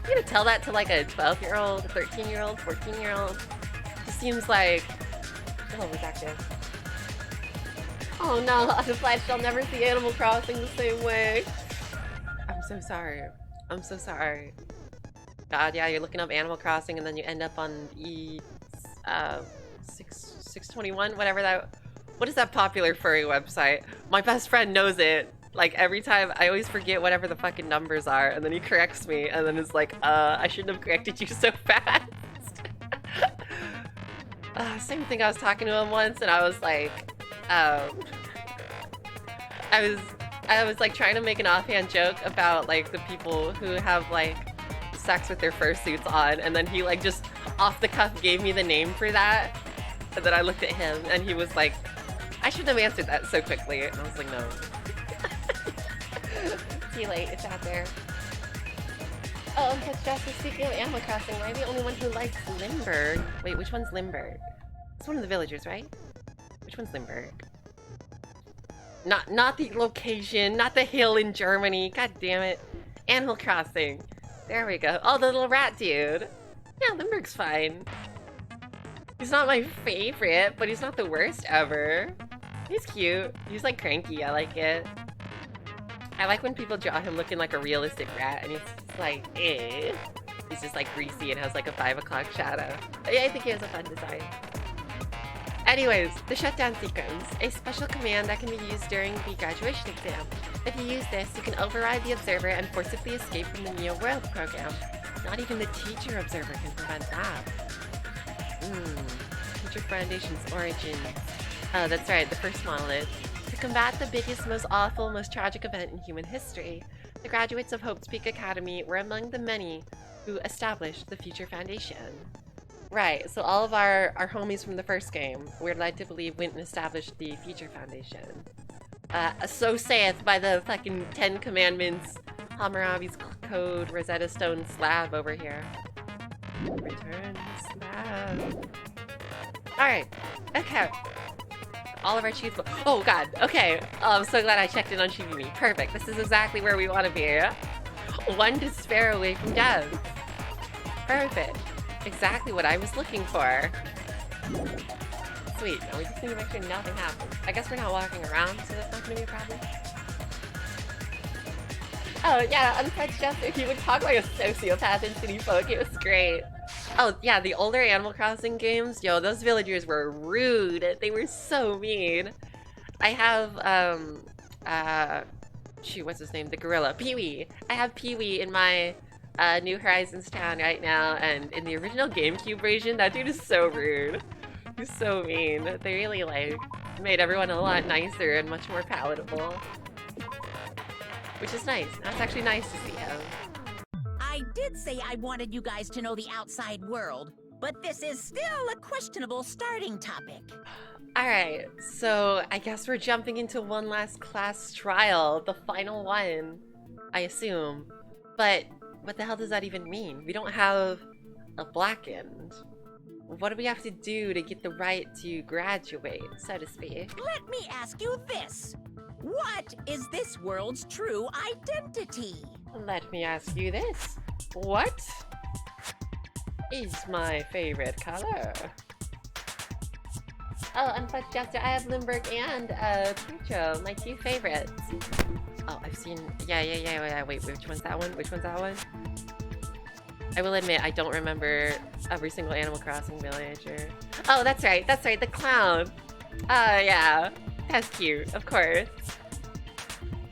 you're gonna tell that to like a 12-year-old, a 13-year-old, 14-year-old? It just seems like, oh, was active. Oh no, Unfledged, I'll never see Animal Crossing the same way. I'm so sorry. I'm so sorry. God, yeah, you're looking up Animal Crossing and then you end up on 621, whatever that... What is that popular furry website? My best friend knows it. Like, every time, I always forget whatever the fucking numbers are, and then he corrects me, and then it's like, I shouldn't have corrected you so fast. Same thing, I was talking to him once, and I was like, I was like trying to make an offhand joke about like the people who have like sex with their fursuits on, and then he like just off the cuff gave me the name for that, and then I looked at him and he was like, I shouldn't have answered that so quickly, and I was like, no. Too late, it's out there. Oh, Unpledged Justice, speaking of Animal Crossing, am I the only one who likes Limburg? Wait, which one's Limburg? It's one of the villagers, right? Which one's Limburg? Not the location, not the hill in Germany. God damn it. Animal Crossing. There we go. Oh, the little rat dude. Yeah, Limburg's fine. He's not my favorite, but he's not the worst ever. He's cute. He's like cranky. I like it. I like when people draw him looking like a realistic rat and he's just like, eh. He's just like greasy and has like a 5 o'clock shadow. But yeah, I think he has a fun design. Anyways, the shutdown sequence, a special command that can be used during the graduation exam. If you use this, you can override the observer and forcibly escape from the Neo World program. Not even the teacher observer can prevent that. Teacher Foundation's origin. Oh, that's right, the first monolith. To combat the biggest, most awful, most tragic event in human history, the graduates of Hope's Peak Academy were among the many who established the Future Foundation. Right, so all of our homies from the first game, we're led to believe, went and established the Future Foundation. So saith by the fucking 10 Commandments, Hammurabi's Code, Rosetta Stone slab over here. Return slab. Alright. Okay. All of our cheats. Oh god. Okay. Oh, I'm so glad I checked in on Shibumi. Perfect. This is exactly where we want to be. One despair away from death. Perfect. Exactly what I was looking for. Sweet. Now we just need to make sure nothing happens. I guess we're not walking around, so that's not going to be a problem. Oh yeah, Untouched Jester, he would talk like a sociopath in City Folk. It was great. Oh yeah, the older Animal Crossing games, yo, those villagers were rude. They were so mean. I have, shoot, what's his name? The gorilla, Pee-wee. I have Pee-wee in my New Horizons town right now, and in the original GameCube version, that dude is so rude. He's so mean. They really, like, made everyone a lot nicer and much more palatable. Which is nice. That's actually nice to see him. I did say I wanted you guys to know the outside world, but this is still a questionable starting topic. Alright, so I guess we're jumping into one last class trial, the final one, I assume. But what the hell does that even mean? We don't have a blackened. What do we have to do to get the right to graduate, so to speak? Let me ask you this. What is this world's true identity? Let me ask you this. What is my favorite color? Oh, Unfudged Jester, I have Limburg and Pucho, my two favorites. Oh, I've seen... Yeah, wait, which one's that one? Which one's that one? I will admit, I don't remember every single Animal Crossing village or... Oh, that's right, the clown! Yeah. That's cute, of course.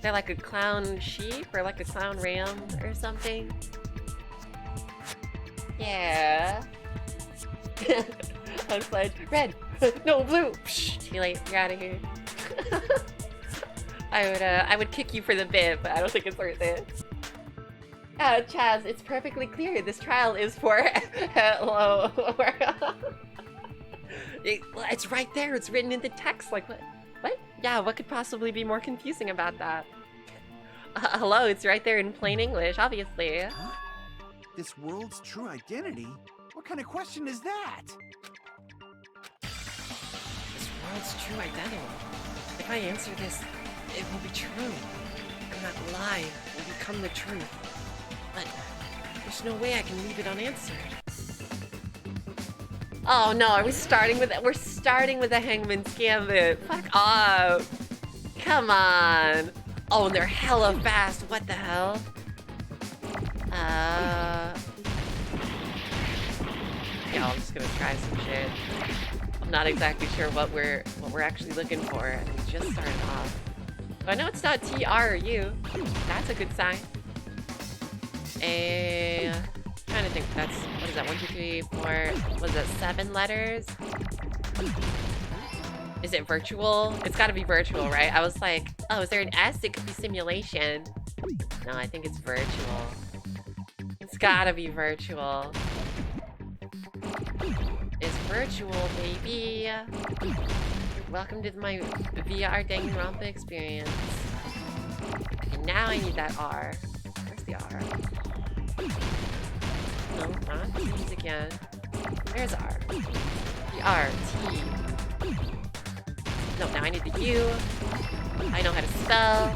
They're like a clown sheep or like a clown ram or something. Yeah. Unfledged. Red! No, blue! Psh, too late, you're out of here. I would kick you for the bit, but I don't think it's worth it. Chaz, it's perfectly clear this trial is for... Hello. It's right there, it's written in the text, like what? What? Yeah, what could possibly be more confusing about that? Hello, it's right there in plain English, obviously. Huh? This world's true identity? What kind of question is that? This world's true identity. If I answer this, it will be true. And that lie will become the truth. But there's no way I can leave it unanswered. Oh no, are we starting with it? We're starting with a Hangman's Gambit. Fuck off. Come on. Oh, and they're hella fast. What the hell? Yeah, I'm just gonna try some shit. I'm not exactly sure what we're actually looking for. And we just started off. But I know it's not T, R, or U. That's a good sign. Trying to think, that's, what is that, 1, 2, 3, 4, what is that, 7 letters? Is it virtual? It's gotta be virtual, right? I was like, oh, is there an S? It could be simulation. No, I think it's virtual. It's gotta be virtual. It's virtual, baby. Welcome to my VR Danganronpa experience. Okay, now I need that R. Where's the R? No, not T's again. Where's R? The R, T. No, now I need the U. I know how to spell.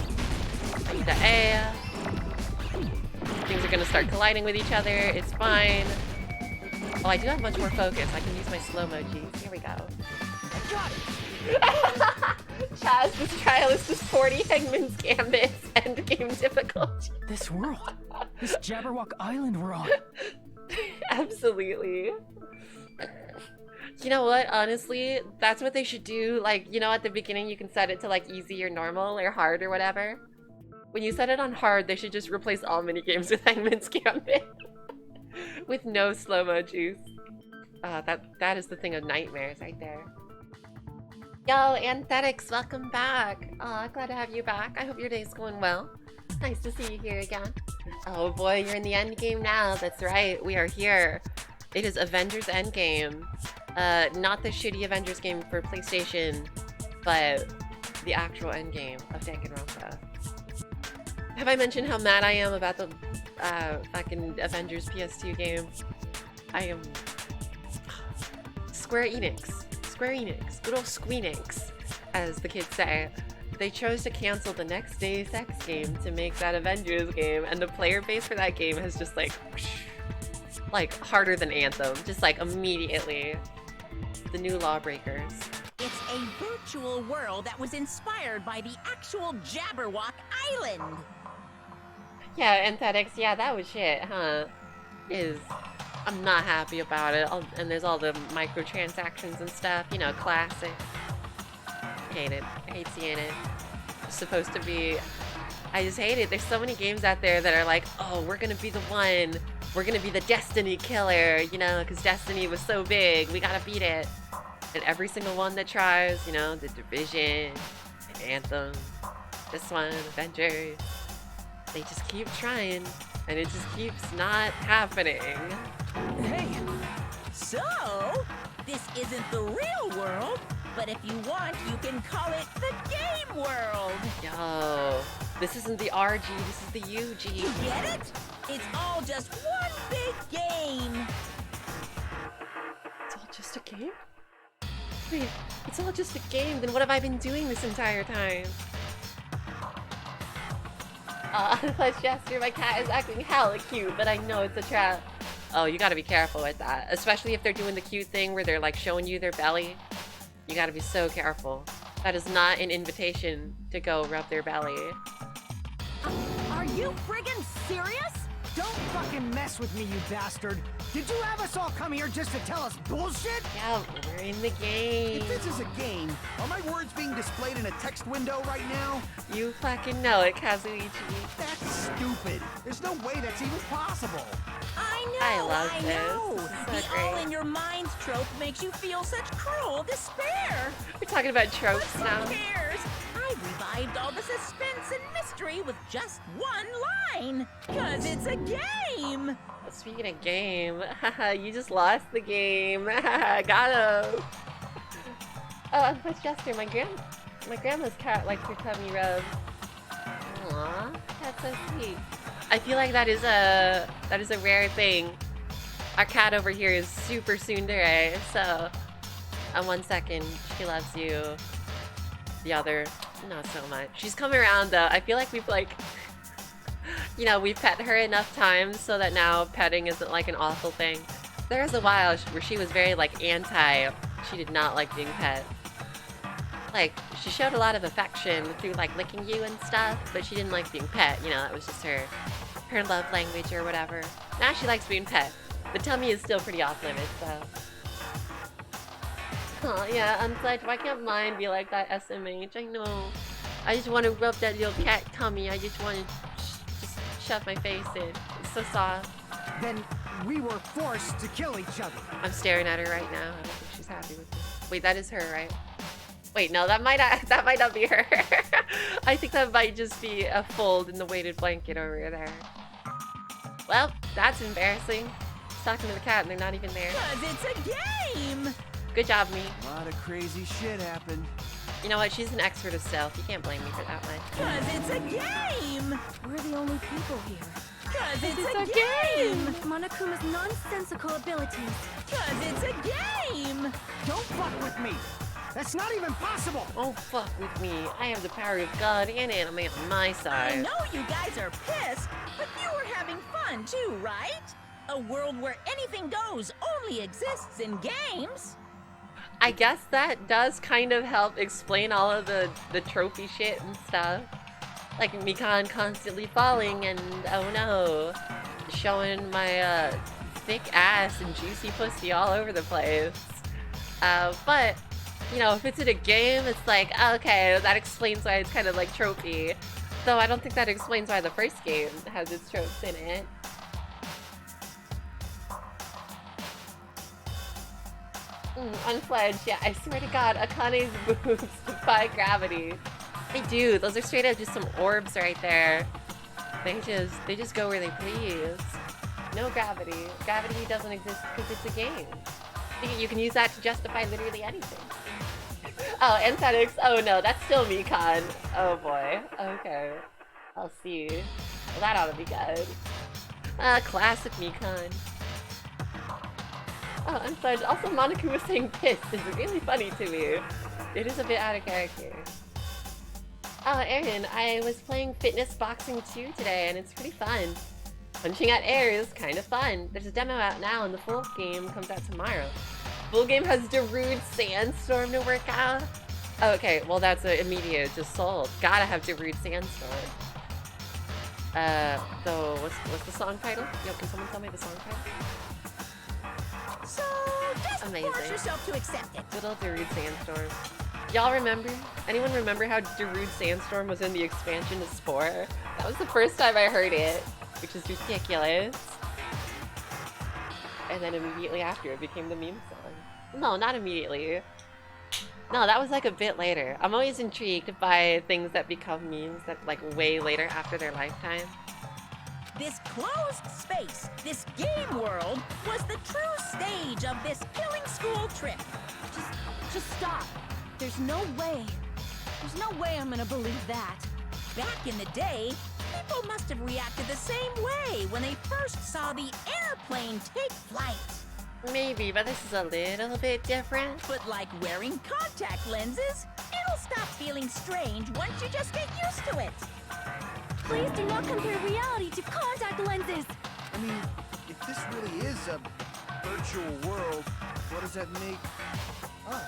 I need the A. Things are gonna start colliding with each other. It's fine. Oh, I do have much more focus. I can use my slow-mo G's. Here we go. I got it! Chaz, this trial is just 40 Hangman's Gambits endgame difficulty. This world. This Jabberwock Island we're on. Absolutely. You know what? Honestly, that's what they should do. Like, you know, at the beginning you can set it to like easy or normal or hard or whatever. When you set it on hard, they should just replace all minigames with Hangman's Gambit. With no slow-mo juice. That is the thing of nightmares right there. Yo, Anthetics, welcome back. Aw, glad to have you back. I hope your day's going well. Nice to see you here again. Oh boy, you're in the end game now. That's right, we are here. It is Avengers Endgame. Not the shitty Avengers game for PlayStation, but the actual endgame of Danganronpa. Have I mentioned how mad I am about the fucking Avengers PS2 game? I am Square Enix, good old Squeenix, as the kids say. They chose to cancel the next Deus Ex game to make that Avengers game, and the player base for that game has just like harder than Anthem, just like immediately. The new Lawbreakers. It's a virtual world that was inspired by the actual Jabberwock Island. Yeah, Anthetics, yeah, that was shit, huh? I'm not happy about it. And there's all the microtransactions and stuff, you know, classic. Hate it. I hate seeing it. It's supposed to be... I just hate it. There's so many games out there that are like, oh, we're gonna be the one. We're gonna be the Destiny killer, you know, because Destiny was so big. We gotta beat it. And every single one that tries, you know, The Division, Anthem, this one, Avengers, they just keep trying, and it just keeps not happening. Hey, So, this isn't the real world, but if you want, you can call it the game world. Yo, this isn't the RG, this is the UG. You get it? It's all just one big game. It's all just a game? Wait, it's all just a game, then what have I been doing this entire time? Let's gesture, my cat is acting hella cute, but I know it's a trap. Oh, you gotta be careful with that. Especially if they're doing the cute thing where they're like showing you their belly. You gotta be so careful. That is not an invitation to go rub their belly. Are you friggin' serious? Don't fucking mess with me, you bastard! Did you have us all come here just to tell us bullshit? Yeah, we're in the game. If this is a game, are my words being displayed in a text window right now? You fucking know it, Kazuichi. That's stupid. There's no way that's even possible. I love I this. know. This is so The all great. in your minds trope makes you feel such cruel despair. We're talking about tropes But now. who cares? I revived all the suspense and mystery with just one line. 'Cause it's a game. Speaking of game, haha, you just lost the game. Haha, got him. Oh, what's Jester? My grandma's cat likes her tummy rub. Aww, that's so sweet. I feel like that is a rare thing. Our cat over here is super tsundere, so on one second she loves you, the other not so much. She's come around though. I feel like we've like, you know, we've pet her enough times so that now petting isn't like an awful thing. There was a while where she was very like anti. She did not like being pet. Like, she showed a lot of affection through like licking you and stuff, but she didn't like being pet. You know, that was just her love language or whatever. Now she likes being pet. The tummy is still pretty off limits, though. Oh yeah, Unpledged, why can't mine be like that, SMH? I know. I just want to rub that little cat tummy. I just want to just shove my face in. It's so soft. Then we were forced to kill each other. I'm staring at her right now. I don't think she's happy with me. Wait, that is her, right? Wait, no, that might not be her. I think that might just be a fold in the weighted blanket over there. Well, that's embarrassing. She's talking to the cat and they're not even there. 'Cause it's a game. Good job, me. A lot of crazy shit happened. You know what? She's an expert of stealth. You can't blame me for that much. 'Cause it's a game. We're the only people here. 'Cause it's It's a a game. Monokuma's nonsensical abilities. 'Cause it's a game. Don't fuck with me! That's not even possible! Oh, fuck with me. I have the power of God and anime on my I side. know you guys are pissed, but you were having fun too, right? A world where anything goes only exists in games. I guess that does kind of help explain all of the trophy shit and stuff. Like Mikan constantly falling and oh no, showing my thick ass and juicy pussy all over the place. But, you know, if it's in a game, it's like, okay, that explains why it's kind of like trophy. Though I don't think that explains why the first game has its tropes in it. Unfledged, yeah, I swear to God, Akane's boobs defy gravity. They do, those are straight up just some orbs right there. They just go where they please. No gravity. Gravity doesn't exist because it's a game. You can use that to justify literally anything. Oh, Anthetics, oh no, that's still Mikan. Oh boy, okay. I'll see. Well, that ought to be good. Classic Mikan. Oh, I'm sorry. Also, Monica was saying piss is really funny to me. It is a bit out of character. Oh, Aaron, I was playing Fitness Boxing 2 today, and it's pretty fun. Punching at air is kind of fun. There's a demo out now, and the full game comes out tomorrow. Full game has Darude Sandstorm to work out. Oh, okay, well that's immediate, just sold. Gotta have Darude Sandstorm. So what's the song title? Yo, can someone tell me the song title? So just Amazing. force yourself to accept it. Good old Darude Sandstorm. Y'all remember? Anyone remember how Darude Sandstorm was in the expansion to Spore? That was the first time I heard it, which is ridiculous. And then immediately after, it became the meme song. No, not immediately. No, that was like a bit later. I'm always intrigued by things that become memes that like way later after their lifetime. This closed space, this game world, was the true stage of this killing school trip. Just stop. There's no way. There's no way I'm gonna believe that. Back in the day, people must have reacted the same way when they first saw the airplane take flight. Maybe, but this is a little bit different. But like wearing contact lenses, it'll stop feeling strange once you just get used to it. Please do not compare reality to contact lenses. I mean, if this really is a virtual world, what does that make us?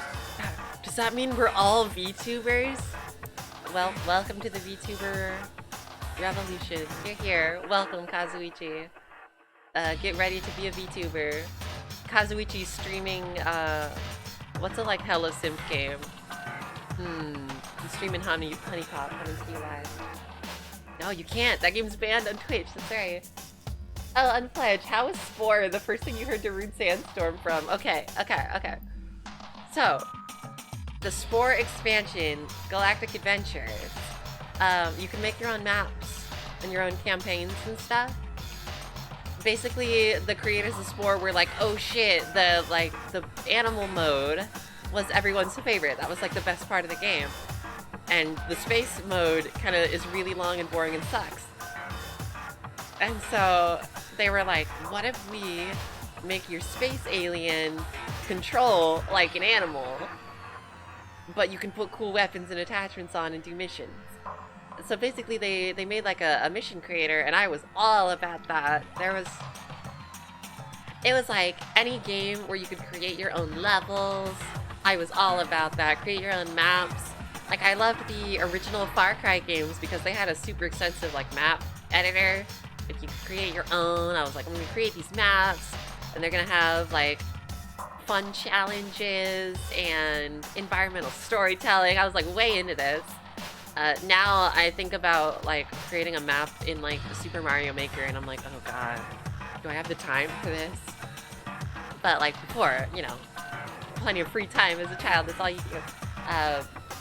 Does that mean we're all VTubers? Well, welcome to the VTuber revolution. You're here. Welcome, Kazuichi. Get ready to be a VTuber. Kazuichi's streaming, what's a like hella simp game? He's streaming Honeypop, coming to you live. No, you can't. That game's banned on Twitch. That's right. Oh, Unpledged. How was Spore the first thing you heard Darude Sandstorm from? Okay. So, the Spore expansion, Galactic Adventures, you can make your own maps and your own campaigns and stuff. Basically, the creators of Spore were like, oh shit, the animal mode was everyone's favorite. That was like the best part of the game. And the space mode kind of is really long and boring and sucks. And so they were like, what if we make your space alien control like an animal, but you can put cool weapons and attachments on and do missions. So basically they made like a mission creator, and I was all about that. It was like any game where you could create your own levels. I was all about that. Create your own maps. Like, I loved the original Far Cry games because they had a super extensive like map editor. If you could create your own, I was like, I'm gonna create these maps, and they're gonna have like fun challenges and environmental storytelling. I was like way into this. Now I think about like creating a map in like Super Mario Maker, and I'm like, oh god, do I have the time for this? But like before, you know, plenty of free time as a child, that's all you do.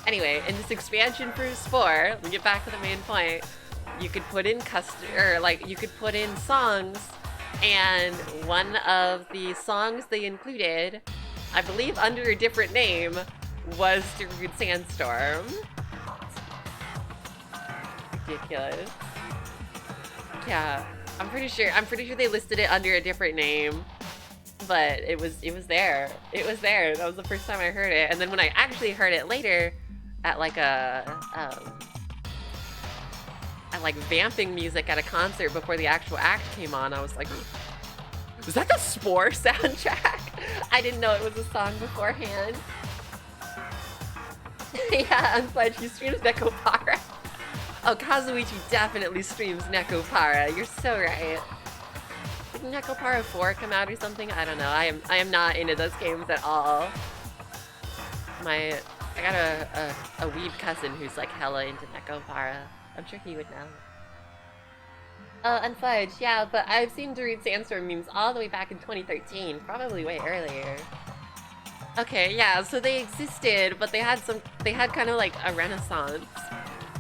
Anyway, in this expansion for Spore, we get back to the main point, you could put in you could put in songs, and one of the songs they included, I believe under a different name, was Darude Sandstorm. Ridiculous. Yeah, I'm pretty sure they listed it under a different name, but it was there. It was there. That was the first time I heard it, and then when I actually heard it later, at like vamping music at a concert before the actual act came on, I was like, was that the Spore soundtrack? I didn't know it was a song beforehand. Yeah, Unpledged, he streams Nekopara. Oh, Kazuichi definitely streams Nekopara. You're so right. Did Nekopara 4 come out or something? I don't know. I am not into those games at all. I got a weeb cousin who's like hella into Nekopara. I'm sure he would know. Unfudged, yeah, but I've seen Darude Sandstorm memes all the way back in 2013, probably way earlier. Okay, yeah, so they existed, but they had kind of like a renaissance.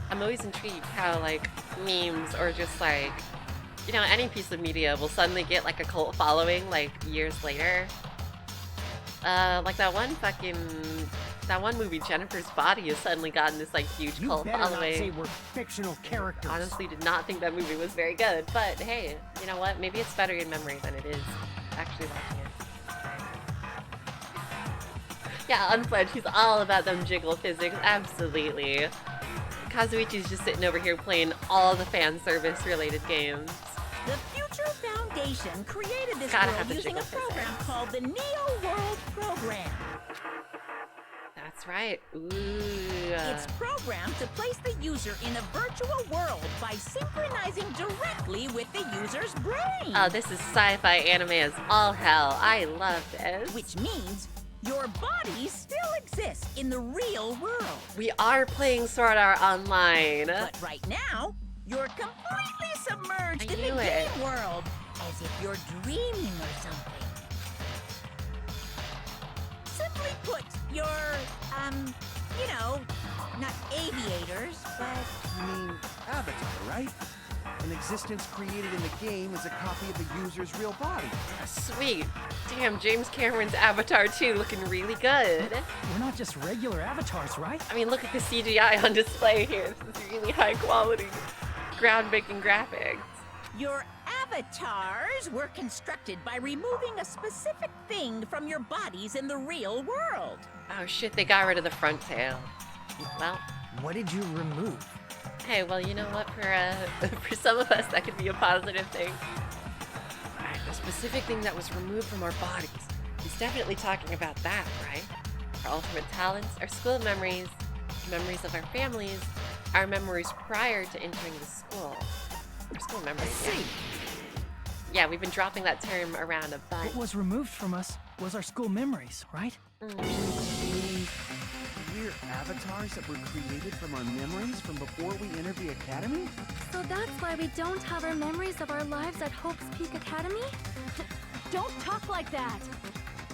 I'm always intrigued how like memes or just like, you know, any piece of media will suddenly get like a cult following like years later. Like that one movie, Jennifer's Body, has suddenly gotten this like huge cult You better not following. say we're fictional characters. Honestly, did not think that movie was very good, but hey, you know what? Maybe it's better in memory than it is actually watching it. Yeah, Unfledged, he's all about them jiggle physics, absolutely. Kazuichi's just sitting over here playing all the fan service related games. The Future Foundation created this Gotta world have the using a jiggle program physics. called the Neo World Program. That's right. Ooh. It's programmed to place the user in a virtual world by synchronizing directly with the user's brain. Oh, this is sci-fi anime as all hell. I love this. Which means your body still exists in the real world. We are playing Sword Art Online. But right now, you're completely submerged I in the knew it. game world, as if you're dreaming or something. Simply put, you're, you know, not aviators, but... You mean Avatar, right? An existence created in the game is a copy of the user's real body. Sweet. Damn, James Cameron's Avatar 2 looking really good. We're not just regular avatars, right? I mean, look at the CGI on display here. This is really high quality, groundbreaking graphics. Your avatars were constructed by removing a specific thing from your bodies in the real world. Oh shit, they got rid of the front tail. Well, What did you remove? hey, well, you know what? For some of us, that could be a positive thing. Alright, the specific thing that was removed from our bodies. He's definitely talking about that, right? Our ultimate talents, our school memories, memories of our families, our memories prior to entering the school. Our school memories, yeah. Yeah, we've been dropping that term around a bunch. What was removed from us was our school memories, right? We're avatars that were created from our memories from before we entered the academy? So that's why we don't have our memories of our lives at Hope's Peak Academy? Don't talk like that!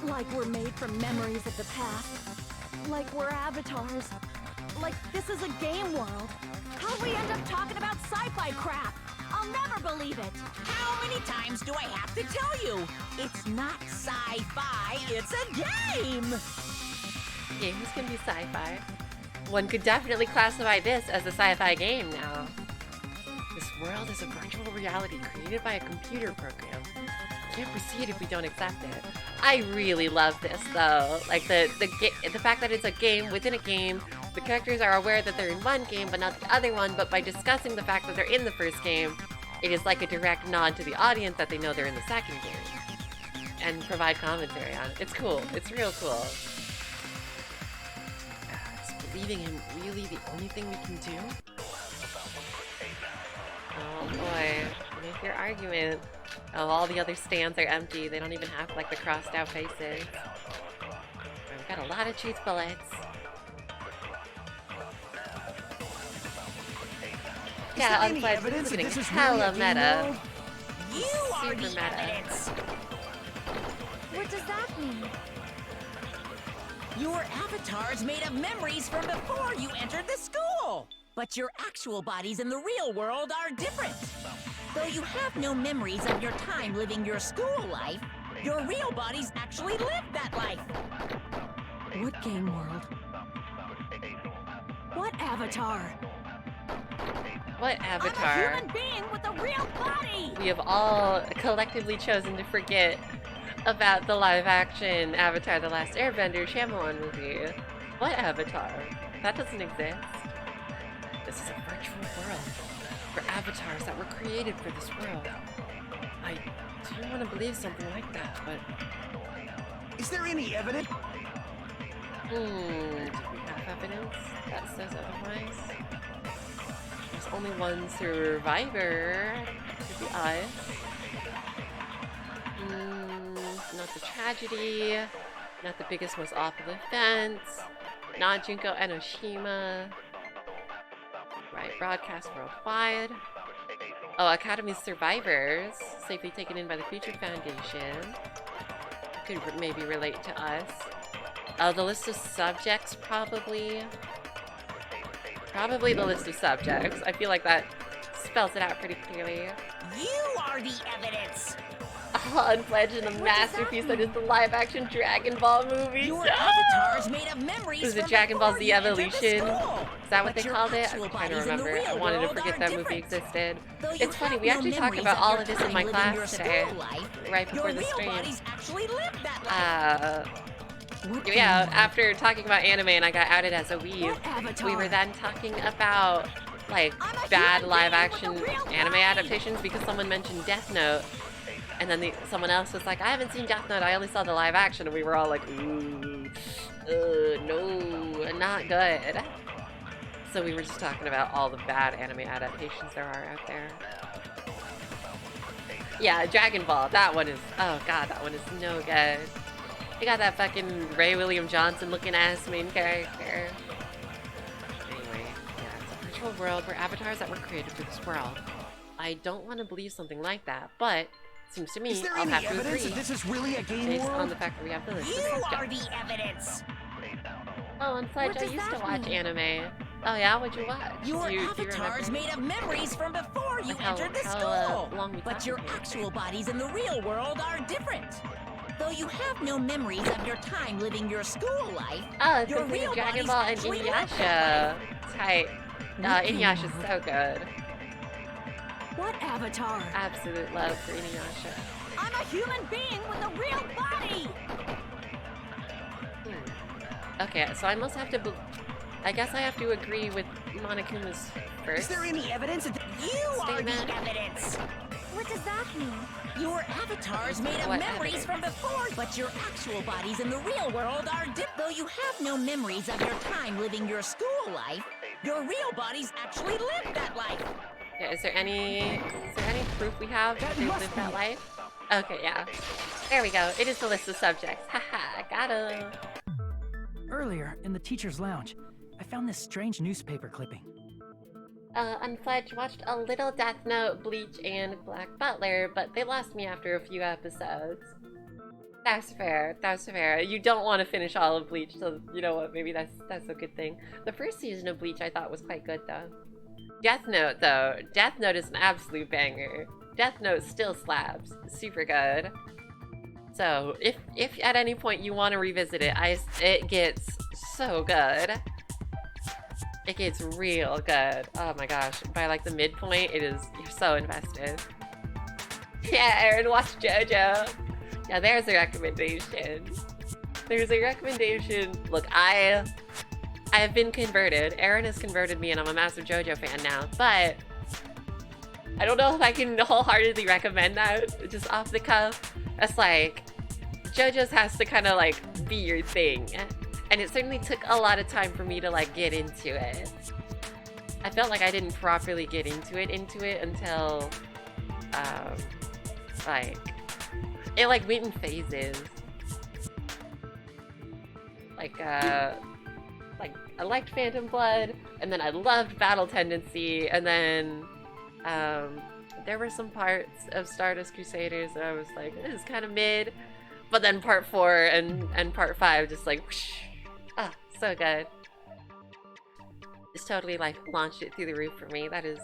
Like we're made from memories of the past. Like we're avatars. Like this is a game world. How'd we end up talking about sci-fi crap? I'll never believe it. How many times do I have to tell you? It's not sci-fi, it's a game! Games can be sci-fi. One could definitely classify this as a sci-fi game now. This world is a virtual reality created by a computer program. We can't proceed if we don't accept it. I really love this though. Like the fact that it's a game within a game. The characters are aware that they're in one game but not the other one, but by discussing the fact that they're in the first game, it is like a direct nod to the audience that they know they're in the second game. And provide commentary on it. It's cool. It's real cool. Is believing him really the only thing we can do? Oh boy. Make your argument. Oh, all the other stands are empty. They don't even have like the crossed out faces. We've got a lot of truth bullets. Yeah, Unpledged is getting hella meta. You are the Super meta. evidence! What does that mean? Your avatar's made of memories from before you entered the school! But your actual bodies in the real world are different. Though you have no memories of your time living your school life, your real bodies actually lived that life. What game world? What avatar? What I'm a avatar? human being with a real body! We have all collectively chosen to forget about the live-action Avatar: The Last Airbender Shyamalan movie. What avatar? That doesn't exist. This is a virtual world for avatars that were created for this world. I do want to believe something like that, but Is there any evidence? do we have evidence that says otherwise? There's only one survivor. Could be us. Not the tragedy. Not the biggest, most awful event. Not Junko Enoshima. Right, broadcast worldwide. Oh, Academy's survivors. Safely taken in by the Future Foundation. Could maybe relate to us. Oh, the list of subjects, probably. Probably the list of subjects. I feel like that spells it out pretty clearly. You are the evidence! Unpledged in the masterpiece that is the live-action Dragon Ball movie. Your No! avatar's made of memories Was it from Dragon Ball before Z you entered the Evolution? school. Is that what But they your called it? actual I'm trying to bodies in the remember. I real wanted to world forget are that movie different. existed. Though you It's funny, have we no actually talked memories about of all your of this in my time living class your today, school life, right before your the real stream. bodies actually lived that life. Yeah, after talking about anime and I got outed as a weeb, What avatar? we were then talking about like bad live action anime adaptations because someone mentioned Death Note, and then someone else was like, I haven't seen Death Note, I only saw the live action, and we were all like, ooh, no, not good. So we were just talking about all the bad anime adaptations there are out there. Yeah, Dragon Ball, that one is, oh god, that one is no good. You got that fucking Ray William Johnson looking ass main character. Anyway, yeah, it's a virtual world where avatars that were created for this world. I don't want to believe something like that, but it seems to me I'll have to agree that this is really a game based world? on the fact that we have the list of You are subjects. the evidence. Oh, and Sledge, I used to watch anime. Oh yeah, what'd you watch? Your do you avatar's remember? made of memories from before you How- entered the how, school. long we But your talking here? actual bodies in the real world are different. Though you have no memories of your time living your school life, Oh, it's your because real of Dragon bodies Ball and actually live that Inuyasha. Tight. Inuyasha's so good. What avatar? Absolute love for Inuyasha. I'm a human being with a real body! Okay, so I must have to. I guess I have to agree with Monokuma's first. Is there any evidence that You are Statement. the evidence. What does that mean? Your avatar's made of What memories from before, but your actual bodies in the real world are different. Though you have no memories of your time living your school life, your real bodies actually lived that life. Okay, is there any proof we have that they lived that life? Okay, yeah. There we go. It is the list of subjects. Haha, got him. Earlier, in the teacher's lounge, I found this strange newspaper clipping. Unfledged watched a little Death Note, Bleach, and Black Butler, but they lost me after a few episodes. That's fair. That's fair. You don't want to finish all of Bleach, so you know what? Maybe that's a good thing. The first season of Bleach I thought was quite good, though. Death Note, though. Death Note is an absolute banger. Death Note still slaps. Super good. So, if at any point you want to revisit it, it gets so good. It gets real good. Oh my gosh. By like the midpoint, you're so invested. Yeah, Aaron, watch JoJo. Yeah, there's a recommendation. There's a recommendation. Look, I have been converted. Aaron has converted me and I'm a massive JoJo fan now, but I don't know if I can wholeheartedly recommend that just off the cuff. It's like, JoJo's has to kind of like be your thing. And it certainly took a lot of time for me to like get into it. I felt like I didn't properly get into it until like it like went in phases. Like I liked Phantom Blood, and then I loved Battle Tendency, and then there were some parts of Stardust Crusaders that I was like, this is kind of mid. But then part 4 and part 5 just like whoosh. Ah, so good. Just totally like launched it through the roof for me. That is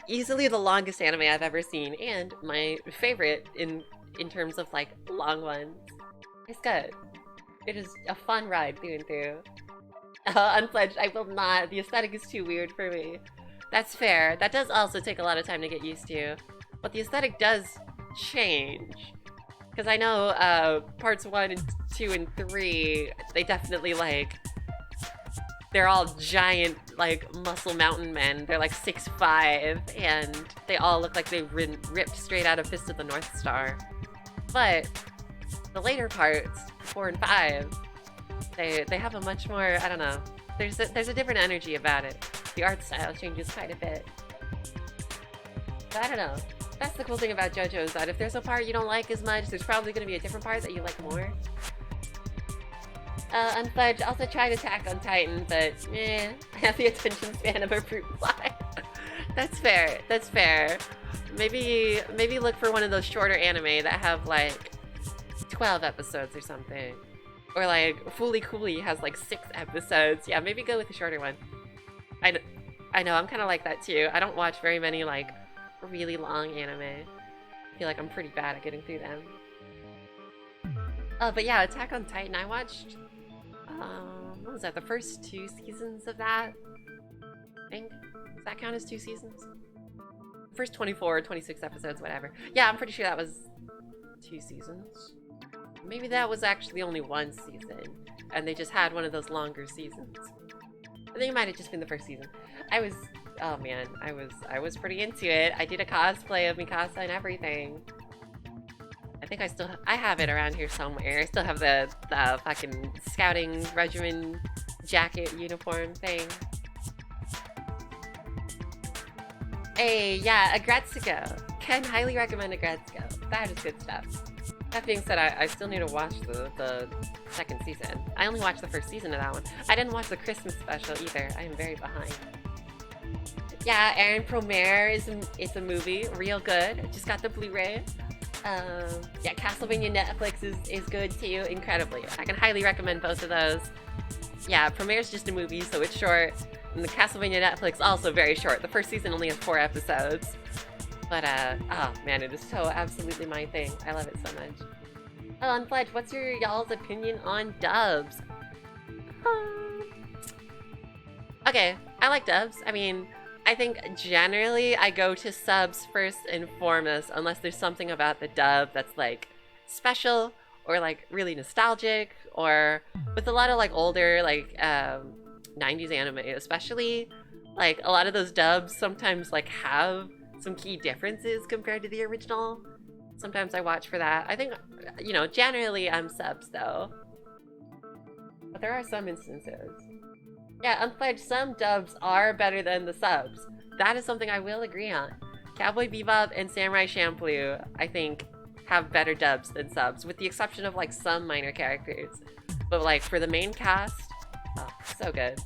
easily the longest anime I've ever seen, and my favorite in terms of like long ones. It's good. It is a fun ride through and through. Unfledged, I will not. The aesthetic is too weird for me. That's fair. That does also take a lot of time to get used to. But the aesthetic does change. Because I know parts 1 and 2 and 3, they definitely like, they're all giant like muscle mountain men. They're like 6'5", and they all look like they ripped straight out of Fist of the North Star. But the later parts, 4 and 5, they have a much more, I don't know, there's a different energy about it. The art style changes quite a bit. But I don't know. That's the cool thing about JoJo, is that if there's a part you don't like as much, there's probably going to be a different part that you like more. Unfledged also tried Attack on Titan, but I have the attention span of a fruit fly. That's fair. That's fair. Maybe look for one of those shorter anime that have like 12 episodes or something. Or like Fooly Cooly has like 6 episodes. Yeah, maybe go with the shorter one. I know, I'm kind of like that too. I don't watch very many like really long anime. I feel like I'm pretty bad at getting through them. But yeah, Attack on Titan, I watched, what was that, the first 2 seasons of that? I think. Does that count as 2 seasons? First 24 or 26 episodes, whatever. Yeah, I'm pretty sure that was 2 seasons. maybe that was actually only one season, and they just had one of those longer seasons. I think it might have just been the first season. Oh man, I was pretty into it. I did a cosplay of Mikasa and everything. I think I have it around here somewhere. I still have the fucking scouting regiment jacket uniform thing. Hey, yeah, Agretsuko. Can highly recommend Agretsuko. That is good stuff. That being said, I still need to watch the second season. I only watched the first season of that one. I didn't watch the Christmas special either. I am very behind. Yeah, Aaron Promare is a movie, real good. I just got the Blu-ray. Yeah, Castlevania Netflix is good too, incredibly. I can highly recommend both of those. Yeah, Premiere's just a movie, so it's short. And the Castlevania Netflix also very short. The first season only has 4 episodes. But, oh man, it is so absolutely my thing. I love it so much. Oh, Unfledged, what's your y'all's opinion on dubs? Okay, I like dubs. I mean, I think generally I go to subs first and foremost, unless there's something about the dub that's like special or like really nostalgic, or with a lot of like older like 90s anime especially, like a lot of those dubs sometimes like have some key differences compared to the original. Sometimes I watch for that. I think, you know, generally I'm subs though, but there are some instances. Yeah, Unfledged, some dubs are better than the subs. That is something I will agree on. Cowboy Bebop and Samurai Champloo, I think, have better dubs than subs, with the exception of like some minor characters. But like for the main cast, oh, so good.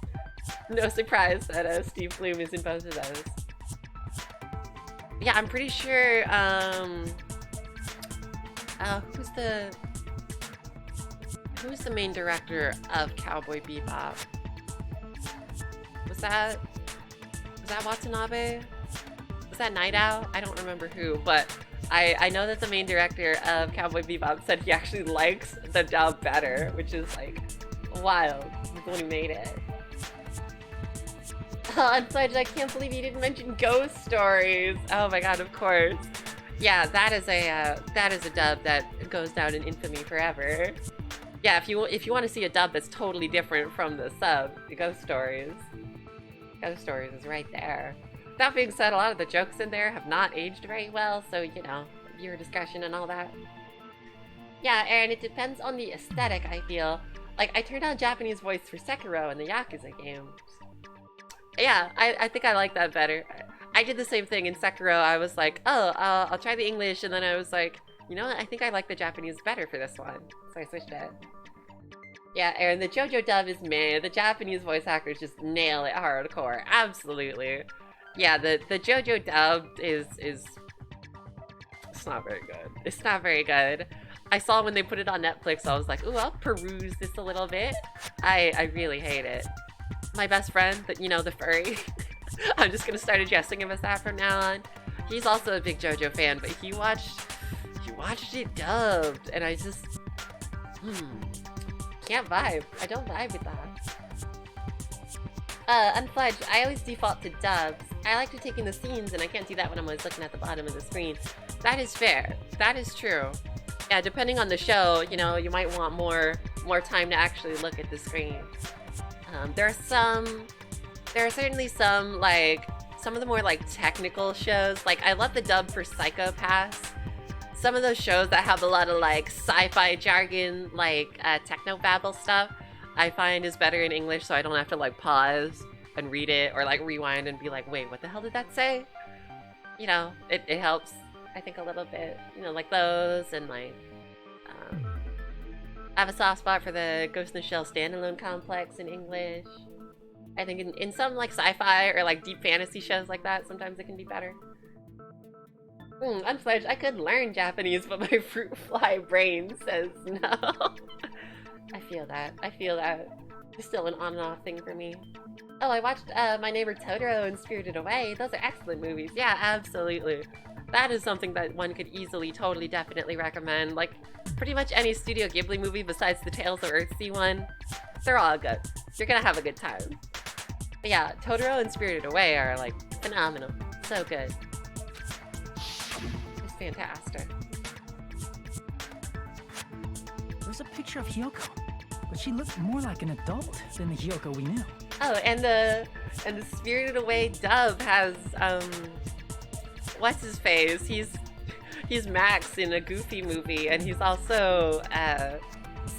No surprise that Steve Bloom is in both of those. Yeah, I'm pretty sure, who's the main director of Cowboy Bebop? Was that Watanabe? Was that Night Owl? I don't remember who, but I know that the main director of Cowboy Bebop said he actually likes the dub better, which is like wild. He's the one who made it. Unfledged, I can't believe you didn't mention Ghost Stories. Oh my god, of course. Yeah, that is a dub that goes down in infamy forever. Yeah, if you want to see a dub that's totally different from the sub, the Ghost Stories. Ghost Stories is right there. That being said, a lot of the jokes in there have not aged very well, so you know, viewer discretion and all that. Yeah, and it depends on the aesthetic, I feel. Like, I turned on Japanese voice for Sekiro in the Yakuza games. Yeah, I think I like that better. I did the same thing in Sekiro. I was like, oh, I'll try the English, and then I was like, you know what, I think I like the Japanese better for this one. So I switched it. Yeah, Aaron, the JoJo dub is meh. The Japanese voice actors just nail it hardcore. Absolutely. Yeah, the JoJo dub is it's not very good. It's not very good. I saw when they put it on Netflix, I was like, ooh, I'll peruse this a little bit. I really hate it. My best friend, you know, the furry, I'm just gonna start addressing him as that from now on. He's also a big JoJo fan, but he watched it dubbed, and I just, can't vibe. I don't vibe with that. Unfledged, I always default to dubs. I like to take in the scenes, and I can't do that when I'm always looking at the bottom of the screen. That is fair. That is true. Yeah, depending on the show, you know, you might want more time to actually look at the screen. There are certainly some, like, some of the more, like, technical shows. Like, I love the dub for Psycho-Pass. Some of those shows that have a lot of, like, sci-fi jargon, like, techno-babble stuff, I find is better in English, so I don't have to, like, pause and read it, or, like, rewind and be like, wait, what the hell did that say? You know, it helps, I think, a little bit. You know, like those, and, like, I have a soft spot for the Ghost in the Shell standalone complex in English. I think in some like sci-fi or like deep fantasy shows like that, sometimes it can be better. Unfledged, I could learn Japanese, but my fruit fly brain says no. I feel that. It's still an on and off thing for me. Oh, I watched My Neighbor Totoro and Spirited Away. Those are excellent movies. Yeah, absolutely. That is something that one could easily, totally, definitely recommend. Like, pretty much any Studio Ghibli movie besides the Tales of Earthsea one, they're all good. You're gonna have a good time. But yeah, Totoro and Spirited Away are, like, phenomenal. So good. It's fantastic. a picture of Hyoko, but she looked more like an adult than the Hyoko we knew. Oh, and the Spirited Away dub has what's his face? He's Max in a Goofy movie, and he's also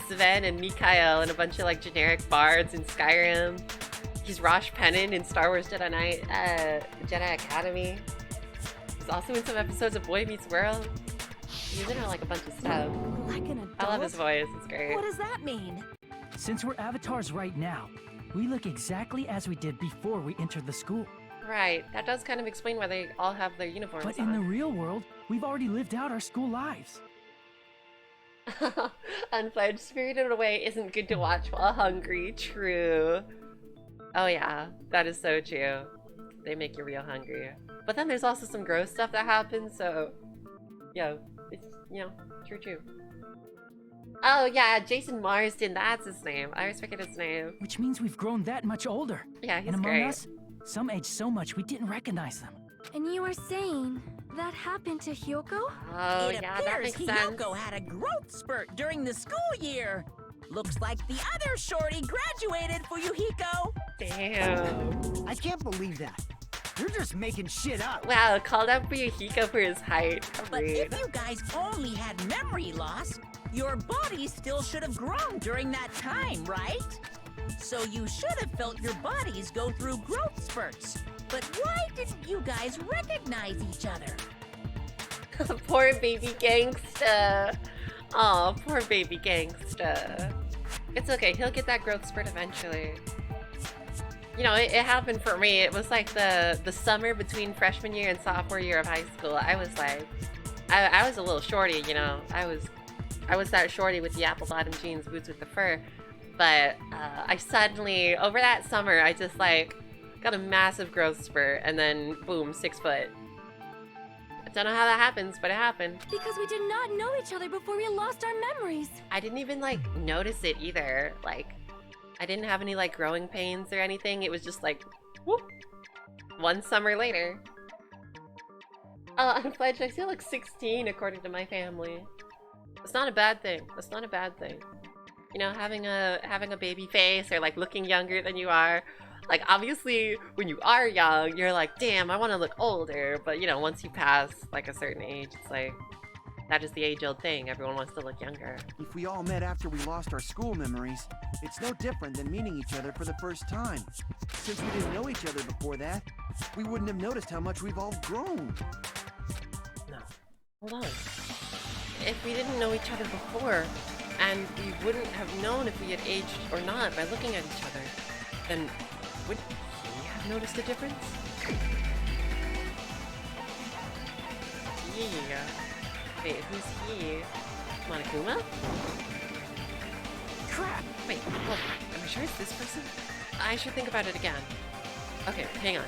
Sven and Mikael and a bunch of like generic bards in Skyrim. He's Rosh Pennon in Star Wars Jedi Academy. He's also in some episodes of Boy Meets World. He's in like a bunch of stuff. Like an adult? I love his voice, it's great. What does that mean? Since we're avatars right now, we look exactly as we did before we entered the school. Right, that does kind of explain why they all have their uniforms But on. in the real world, we've already lived out our school lives. Unfledged, Spirited Away isn't good to watch while hungry. True. Oh yeah, that is so true. They make you real hungry. But then there's also some gross stuff that happens, so... Yeah, it's, you know, true. Oh yeah, Jason Marsden, that's his name. I always forget his name. Which means we've grown that much older. Yeah, he's and among great. us, some age so much we didn't recognize them. And you were saying that happened to Hyoko? Oh It yeah, that appears makes sense. Hyoko had a growth spurt during the school year. Looks like the other shorty graduated for Yuhiko. Damn. I can't believe that. You're just making shit up. Wow, called out for Yuhiko for his height. How But rude. if you guys only had memory loss, your body still should have grown during that time, right? So you should have felt your bodies go through growth spurts. But why didn't you guys recognize each other? Poor baby gangsta. Aw, poor baby gangsta. It's okay, he'll get that growth spurt eventually. You know, it happened for me. It was like the summer between freshman year and sophomore year of high school. I was like, I was a little shorty, you know. I was that shorty with the apple bottom jeans, boots with the fur. But I suddenly, over that summer, I just like got a massive growth spurt, and then boom, 6 foot. I don't know how that happens, but it happened. Because we did not know each other before we lost our memories. I didn't even like notice it either. Like, I didn't have any like growing pains or anything. It was just like, whoop, one summer later. Unfledged, I feel like 16 according to my family. It's not a bad thing. That's not a bad thing. You know, having a baby face or like looking younger than you are. Like, obviously, when you are young, you're like, damn, I want to look older. But, you know, once you pass, like, a certain age, it's like, that is the age-old thing. Everyone wants to look younger. If we all met after we lost our school memories, it's no different than meeting each other for the first time. Since we didn't know each other before that, we wouldn't have noticed how much we've all grown. No. Hold on. If we didn't know each other before, and we wouldn't have known if we had aged or not by looking at each other, then would he have noticed a difference? Yeah. Wait, who's he? Monokuma? Crap! Wait, hold on. Am I sure it's this person? I should think about it again. Okay, hang on.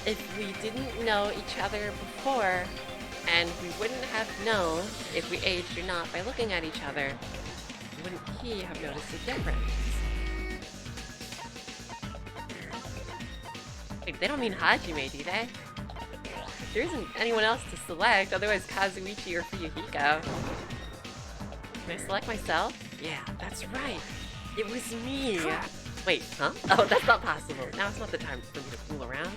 If we didn't know each other before, and we wouldn't have known if we aged or not by looking at each other, wouldn't he have noticed a difference? Wait, they don't mean Hajime, do they? There isn't anyone else to select, otherwise Kazuichi or Fuyuhiko. Can I select myself? Yeah, that's right. It was me. Wait, huh? Oh, that's not possible. Now it's not the time for me to fool around.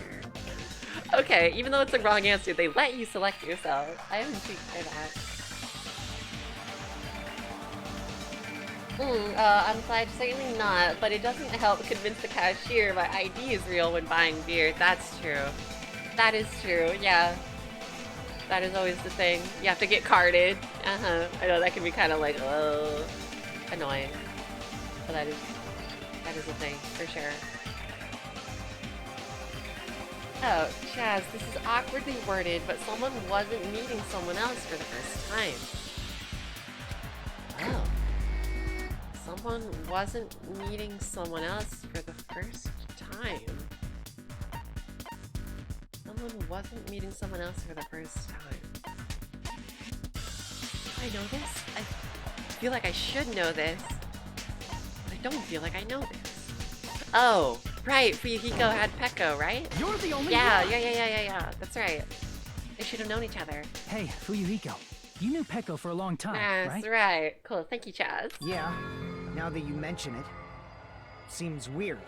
Okay, even though it's the wrong answer, they let you select yourself. I am intrigued by that. I'm glad, certainly not, but it doesn't help convince the cashier my ID is real when buying beer. That's true. That is true, yeah. That is always the thing. You have to get carded. I know that can be kind of like, annoying. But that is a thing, for sure. Oh, Chaz, this is awkwardly worded, but someone wasn't meeting someone else for the first time. Oh. Someone wasn't meeting someone else for the first time. Someone wasn't meeting someone else for the first time. Do I know this? I feel like I should know this, but I don't feel like I know this. Oh, right, Fuyuhiko had Peko, right? You're the only Yeah, one. yeah. That's right. They should have known each other. Hey, Fuyuhiko. You knew Pecco for a long time, That's right? right. Cool. Thank you, Chaz. Yeah, now that you mention it. Seems weird.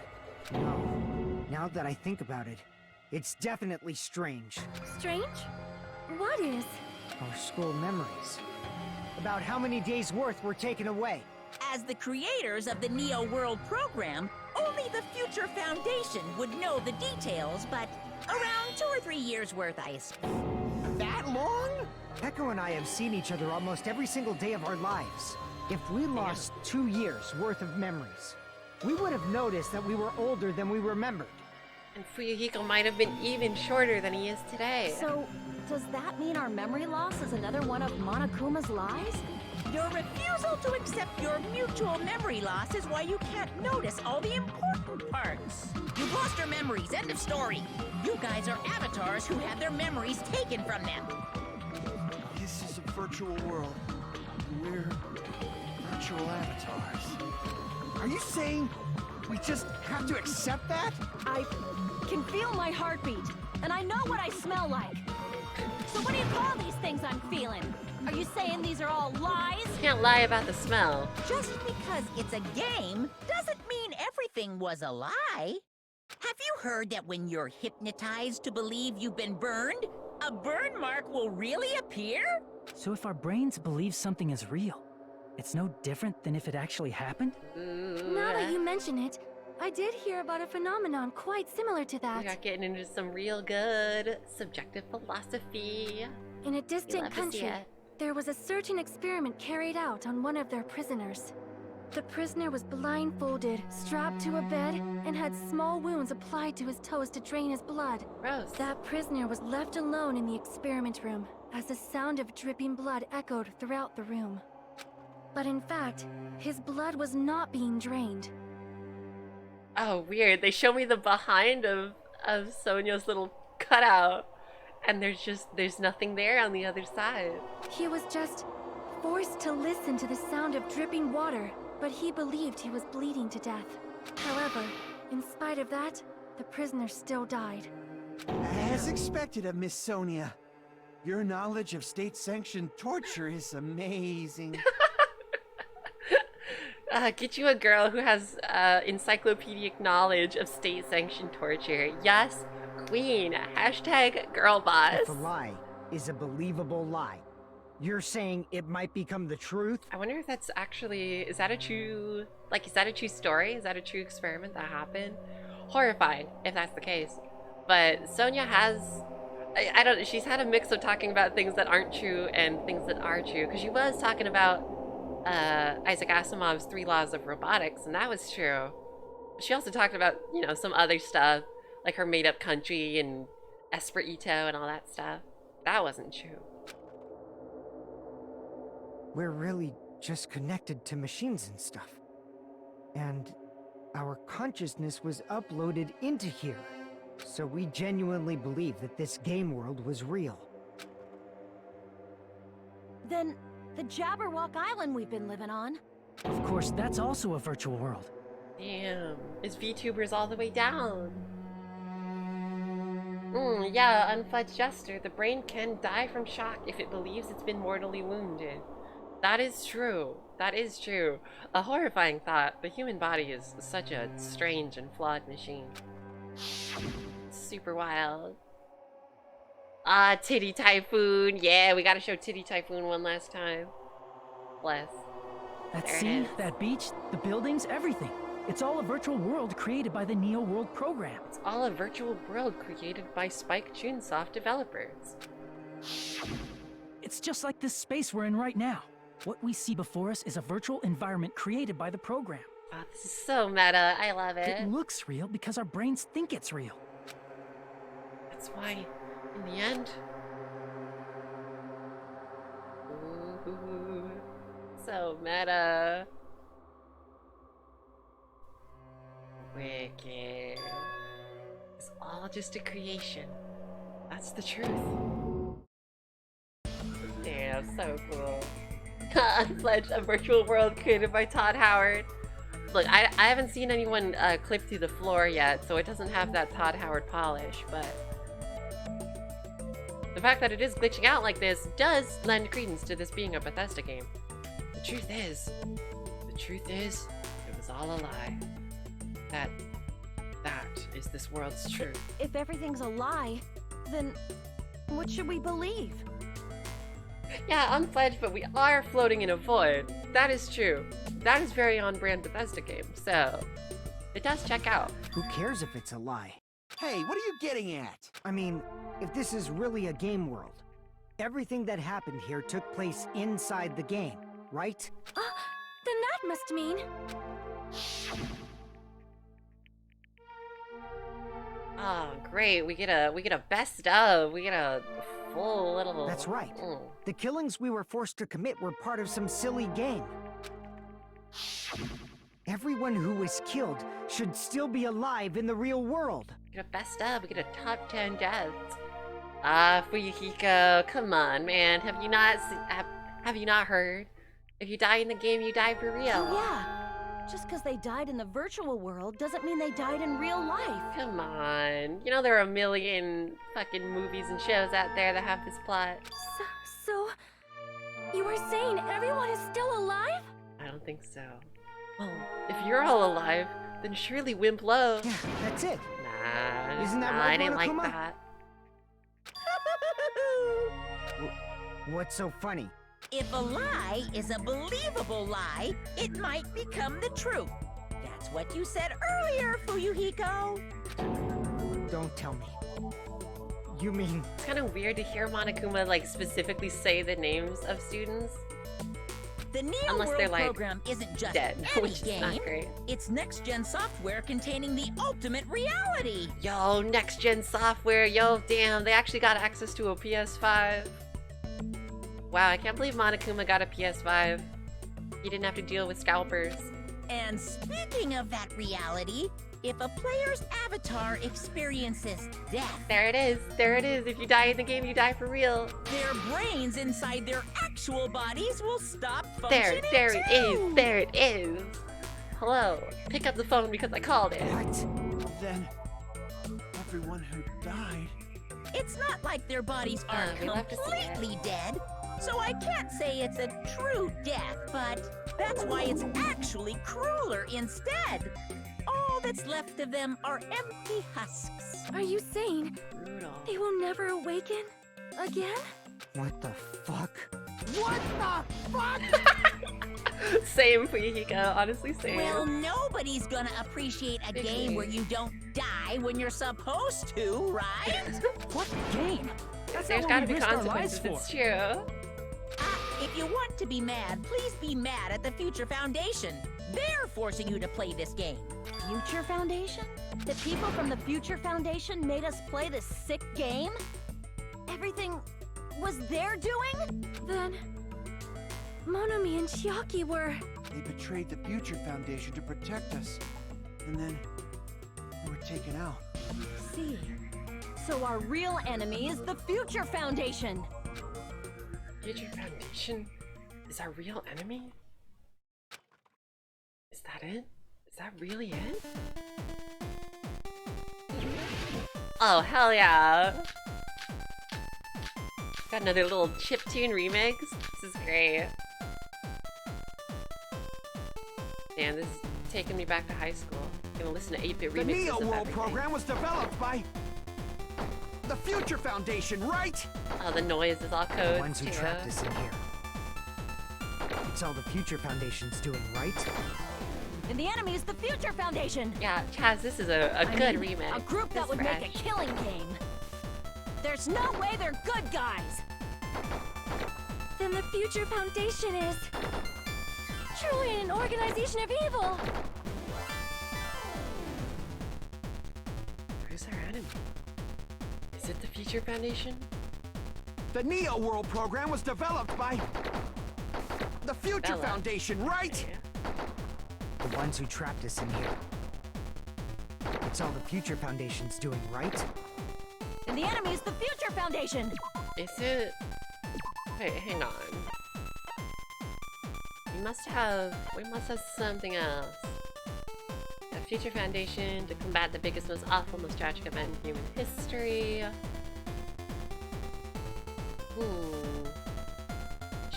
No, now that I think about it, it's definitely strange. Strange? What is? Our school memories. About how many days' worth were taken away. As the creators of the Neo World program, only the future foundation would know the details, but around 2 or 3 years worth, I assume. That long? Pecco and I have seen each other almost every single day of our lives. If we lost 2 years worth of memories, we would have noticed that we were older than we remembered. And Fuyuhiko might have been even shorter than he is today. So, does that mean our memory loss is another one of Monokuma's lies? Your refusal to accept your mutual memory loss is why you can't notice all the important parts. You've lost your memories, end of story. You guys are avatars who had their memories taken from them. This is a virtual world. We're virtual avatars. Are you saying we just have to accept that? I can feel my heartbeat, and I know what I smell like. So what do you call these things I'm feeling? Are you saying these are all lies? You can't lie about the smell. Just because it's a game doesn't mean everything was a lie. Have you heard that when you're hypnotized to believe you've been burned, a burn mark will really appear? So if our brains believe something is real, it's no different than if it actually happened? Now that you mention it, I did hear about a phenomenon quite similar to We that. got getting into some real good subjective philosophy. In a You distant love to see country, it. there was a certain experiment carried out on one of their prisoners. The prisoner was blindfolded, strapped to a bed, and had small wounds applied to his toes to drain his blood. Gross. That prisoner was left alone in the experiment room, as the sound of dripping blood echoed throughout the room. But in fact, his blood was not being drained. Oh, weird. They show me the behind of Sonia's little cutout, and there's nothing there on the other side. He was just forced to listen to the sound of dripping water, but he believed he was bleeding to death. However, in spite of that, the prisoner still died. As expected of Miss Sonia. Your knowledge of state-sanctioned torture is amazing. Get you a girl who has encyclopedic knowledge of state-sanctioned torture. Yes, queen. Hashtag girl boss. If a lie is a believable lie, you're saying it might become the truth? I wonder if that's actually, is that a true story? Is that a true experiment that happened? Horrifying, if that's the case. But Sonia has, I don't know, she's had a mix of talking about things that aren't true and things that are true. Because she was talking about Isaac Asimov's 3 laws of robotics, and that was true. She also talked about, you know, some other stuff, like her made-up country and Esperito and all that stuff. That wasn't true. We're really just connected to machines and stuff. And our consciousness was uploaded into here. So we genuinely believe that this game world was real. Then, the Jabberwock Island we've been living on. Of course, that's also a virtual world. Damn, it's VTubers all the way down. Yeah, unfudged jester. The brain can die from shock if it believes it's been mortally wounded. That is true. That is true. A horrifying thought. The human body is such a strange and flawed machine. Super wild. Ah, Titty Typhoon. Yeah, we gotta show Titty Typhoon one last time. Bless. That There it sea, is. that beach, the buildings, everything. It's all a virtual world created by the Neo World program. It's all a virtual world created by Spike Chunsoft developers. It's just like this space we're in right now. What we see before us is a virtual environment created by the program. Oh, this is so meta. I love it. It looks real because our brains think it's real. That's why, in the end... Ooh, so meta. Wicked. It's all just a creation. That's the truth. Damn, so cool. Unfledged, a virtual world created by Todd Howard. Look, I haven't seen anyone clip through the floor yet, so it doesn't have that Todd Howard polish, but The fact that it is glitching out like this does lend credence to this being a Bethesda game. The truth is, it was all a lie. That is this world's truth. If everything's a lie, then what should we believe? Yeah, unfledged, but we are floating in a void. That is true. That is very on-brand Bethesda game, so it does check out. Who cares if it's a lie? Hey, what are you getting at? I mean, if this is really a game world, everything that happened here took place inside the game, right? Then that must mean... Oh, great. We get a best of. We get a full little... That's right. The killings we were forced to commit were part of some silly game. Everyone who was killed should still be alive in the real world. We get a best of. We get a top 10 deaths. Fuyuhiko, come on, man. Have you not heard? If you die in the game, you die for real. Oh, yeah. Just because they died in the virtual world doesn't mean they died in real life. Come on. You know there are a million fucking movies and shows out there that have this plot. So you are saying everyone is still alive? I don't think so. Well, if you're all alive, then surely Wimp Low. Yeah, that's it. Nah, Isn't that right, I didn't like Monokuma? that. What's so funny? If a lie is a believable lie, it might become the truth. That's what you said earlier, Fuyuhiko. Don't tell me. You mean... It's kind of weird to hear Monokuma like specifically say the names of students. The Neo Unless World they're, like, program isn't just dead, any which is not game. great. It's next-gen software containing the ultimate reality. Yo, next gen software. Yo, damn, they actually got access to a PS5. Wow, I can't believe Monokuma got a PS5. He didn't have to deal with scalpers. And speaking of that reality, if a player's avatar experiences death, There it is. There it is. If you die in the game, you die for real. their brains inside their actual bodies will stop functioning There it is. too. There it is. Hello. Pick up the phone because I called it. What? Then everyone who died. It's not like their bodies are we'll have to see it. completely dead, so I can't say it's a true death, but that's why it's actually crueler instead. All that's left of them are empty husks. Are you saying Brutal. they will never awaken again? What the fuck? What the fuck? Same, Fuyuhiko. Honestly, same. Well, nobody's gonna appreciate a game where you don't die when you're supposed to, right? What game? That's There's not gotta what we be risked our lives consequences. for. It's true. If you want to be mad, please be mad at the Future Foundation. They're forcing you to play this game. Future Foundation? The people from the Future Foundation made us play this sick game? Everything was their doing? Then Monomi and Chiaki were... They betrayed the Future Foundation to protect us. And then we were taken out. See. So our real enemy is the Future Foundation. Future Foundation is our real enemy? Is that it? Is that really it? Oh, hell yeah! Got another little chiptune remix. This is great. Damn, this is taking me back to high school. I'm gonna listen to 8-bit The remixes Neo of World everything. program was developed by the Future Foundation, right? Oh, the noise is all The codes ones who too. trapped us in here. It's all the Future Foundation's doing, right? And the enemy is the Future Foundation. Yeah, Chaz, this is a good remix. A group that It's would fresh. make a killing game. There's no way they're good guys. Then the Future Foundation is truly an organization of evil. Who's our enemy? Is it the Future Foundation? The Neo World program was developed by the Future Bella. Foundation, right? The ones who trapped us in here. It's all the Future Foundation's doing, right? And the enemy is the Future Foundation. Is it? Wait, hang on. We must have something else. The Future Foundation to combat the biggest, most awful, most tragic event in human history.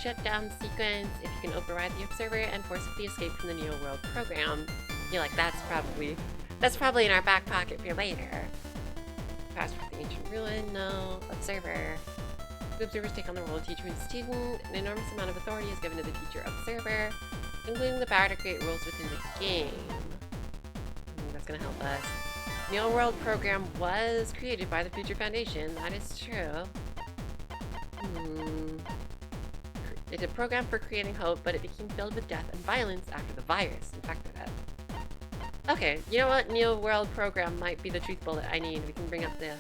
Shutdown sequence. If you can override the observer and forcibly escape from the Neo World program. You're like, that's probably in our back pocket for later. Pass through the ancient ruin. No. Observer. The observers take on the role of teacher and student. An enormous amount of authority is given to the teacher observer, including the power to create rules within the game. That's gonna help us. Neo World program was created by the Future Foundation. That is true. It's a program for creating hope, but it became filled with death and violence after the virus infected it. Okay, you know what? Neo World program might be the truth bullet I need. We can bring up the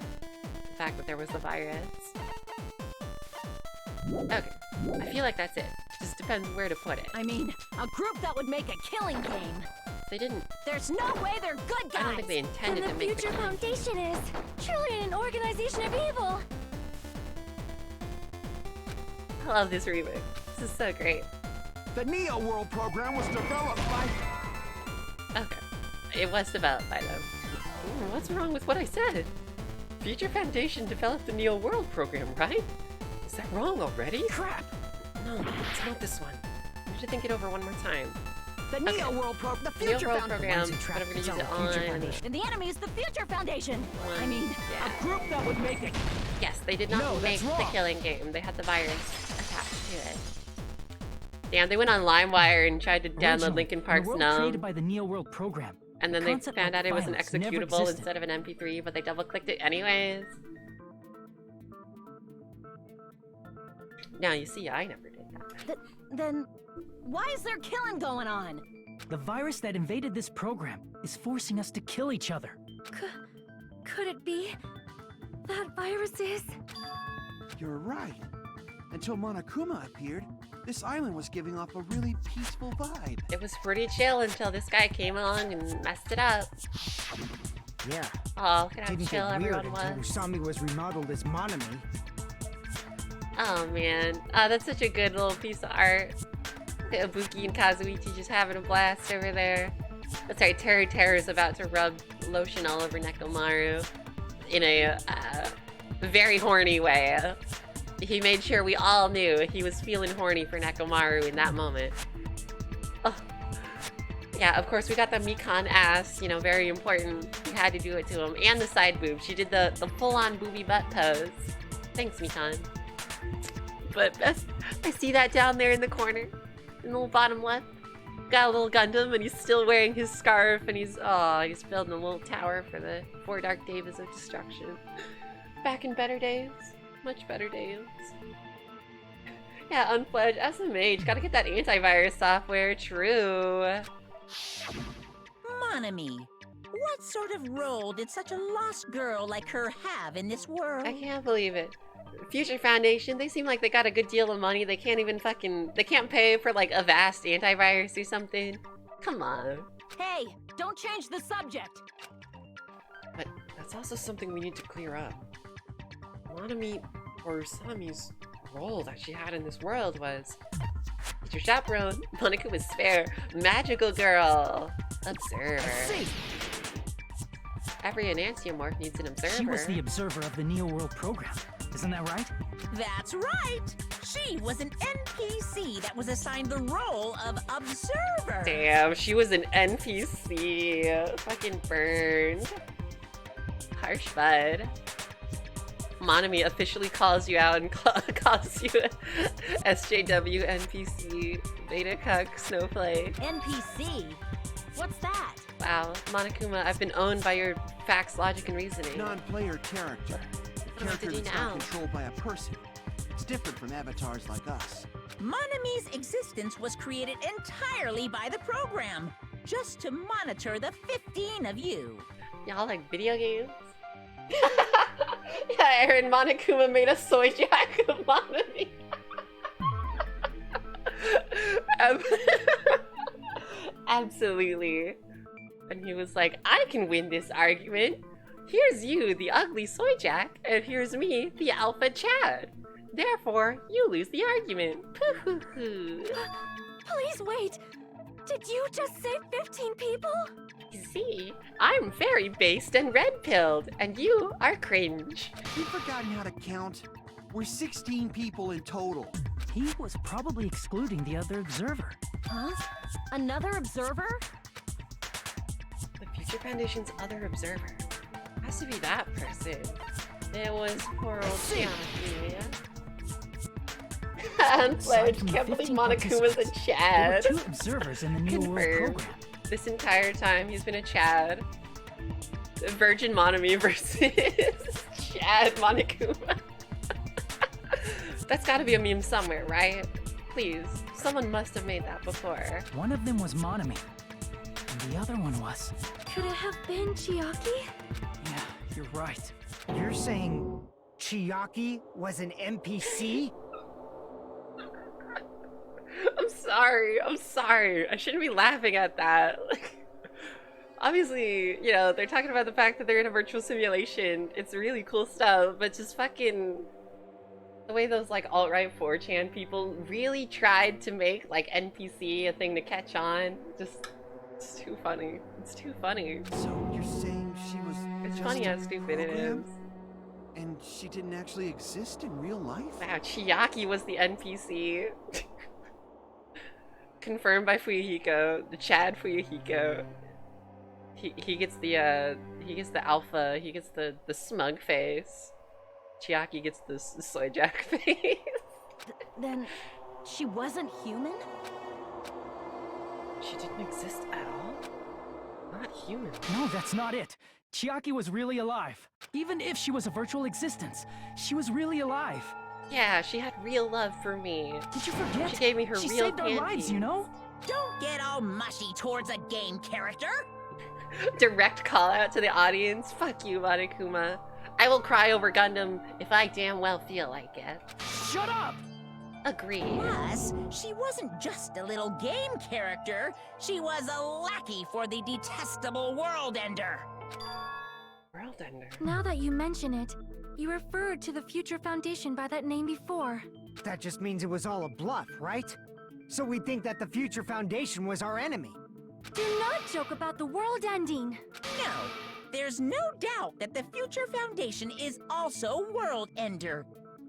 fact that there was the virus. Okay, I feel like that's it. Just depends where to put it. I mean, a group that would make a killing game. They didn't. There's no way they're good guys. I don't think they intended to make the Future Foundation is truly an organization of evil. I love this remix. This is so great. The Neo World program was developed by... Okay. It was developed by them. What's wrong with what I said? Future Foundation developed the Neo World program, right? Is that wrong already? Crap! No, it's not this one. I need to think it over one more time. The Neo World program, the Future Neo World Foundation. program, but I'm gonna use it on... And the enemy is the Future Foundation. One. I mean, A group that would make it. Yes, they did not No, make that's the wrong. killing game. They had the virus attached to it. Damn, they went on LimeWire and tried to download Originally, Linkin Park's the world Numb. created by the Neo World program. And then The they concept found of out it was an violence never executable existed. instead of an MP3, but they double-clicked it anyways. Now you see, I never did that. then why is there killing going on? The virus that invaded this program is forcing us to kill each other. Could it be that virus is? You're right. Until Monokuma appeared, this island was giving off a really peaceful vibe. It was pretty chill until this guy came along and messed it up. Yeah. Oh, look at how Didn't chill get weird everyone until was. Usami was remodeled as Monami. Oh man, that's such a good little piece of art. Ibuki and Kazuichi just having a blast over there. That's right, Teru is about to rub lotion all over Nekomaru in a very horny way. He made sure we all knew he was feeling horny for Nekomaru in that moment. Oh. Yeah, of course we got the Mikan ass, you know, very important. We had to do it to him. And the side boob. She did the full-on booby butt pose. Thanks, Mikan. But I see that down there in the corner, in the little bottom left. Got a little Gundam, and he's still wearing his scarf, and he's building a little tower for the 4 Dark Days of Destruction. Back in better days. Much better days. Yeah, unpledged SMH. Gotta get that antivirus software. True. Monami, what sort of role did such a lost girl like her have in this world? I can't believe it. Future Foundation, they seem like they got a good deal of money. They can't even they can't pay for like a vast antivirus or something. Come on. Hey, don't change the subject. But that's also something we need to clear up. Monami, or Usami's role that she had in this world was teacher chaperone, Monica was spare, magical girl, observer. See, Every enantiomorph needs an observer. she was the observer of the Neo World program. Isn't that right? That's right! She was an NPC that was assigned the role of observer. Damn, she was an NPC. Fucking burned. Harsh bud. Monami officially calls you out and calls you SJW NPC Beta Cuck Snowflake. NPC? What's that? Wow, Monokuma, I've been owned by your facts, logic, and reasoning. Non-player character. A do I have to character do that's now? not controlled by a person. It's different from avatars like us. Monami's existence was created entirely by the program, just to monitor the 15 of you. Y'all like video games? Yeah, Aaron, Monokuma made a soy jack of Monami. Absolutely. And he was like, I can win this argument. Here's you, the ugly soy jack, and here's me, the alpha Chad. Therefore, you lose the argument. Poo-hoo-hoo. Please wait. Did you just say 15 people? You see, I'm fairy-based and red-pilled, and you are cringe. You've forgotten how to count. We're 16 people in total. He was probably excluding the other observer. Huh? Another observer? The Future Foundation's other observer. Has to be that person. It was poor old Chiaki. Unfledged. Can't believe Monokuma's a Chad. There were 2 observers in the New World Confirmed. program. This entire time he's been a Chad. Virgin Monomi versus Chad Monokuma. That's gotta be a meme somewhere, right? Please. Someone must have made that before. One of them was Monami, and the other one was... Could it have been Chiaki? Yeah, you're right. You're saying Chiaki was an NPC? I'm sorry. I shouldn't be laughing at that. Obviously, you know, they're talking about the fact that they're in a virtual simulation. It's really cool stuff, but just fucking... the way those, like, alt-right 4chan people really tried to make, like, NPC a thing to catch on. Just... it's too funny. It's too funny. So you're saying she was It's just funny a how stupid it program? is. And she didn't actually exist in real life? Wow, Chiaki was the NPC. Confirmed by Fuyuhiko, the Chad Fuyuhiko. He gets the alpha, he gets the smug face. Chiaki gets the soy jack face. Then she wasn't human? She didn't exist at all? Not human. No, that's not it. Chiaki was really alive. Even if she was a virtual existence, she was really alive. Yeah, she had real love for me. Did you forget? She gave me her She real saved our lives, you know? Don't get all mushy towards a game character. Direct call out to the audience. Fuck you, Monokuma. I will cry over Gundam if I damn well feel like it. Shut up! Agreed. Plus, she wasn't just a little game character. She was a lackey for the detestable World Ender. World Ender. Now that you mention it, you referred to the Future Foundation by that name before. That just means it was all a bluff, right? So we think that the Future Foundation was our enemy. Do not joke about the world ending. No, there's no doubt that the Future Foundation is also World Ender.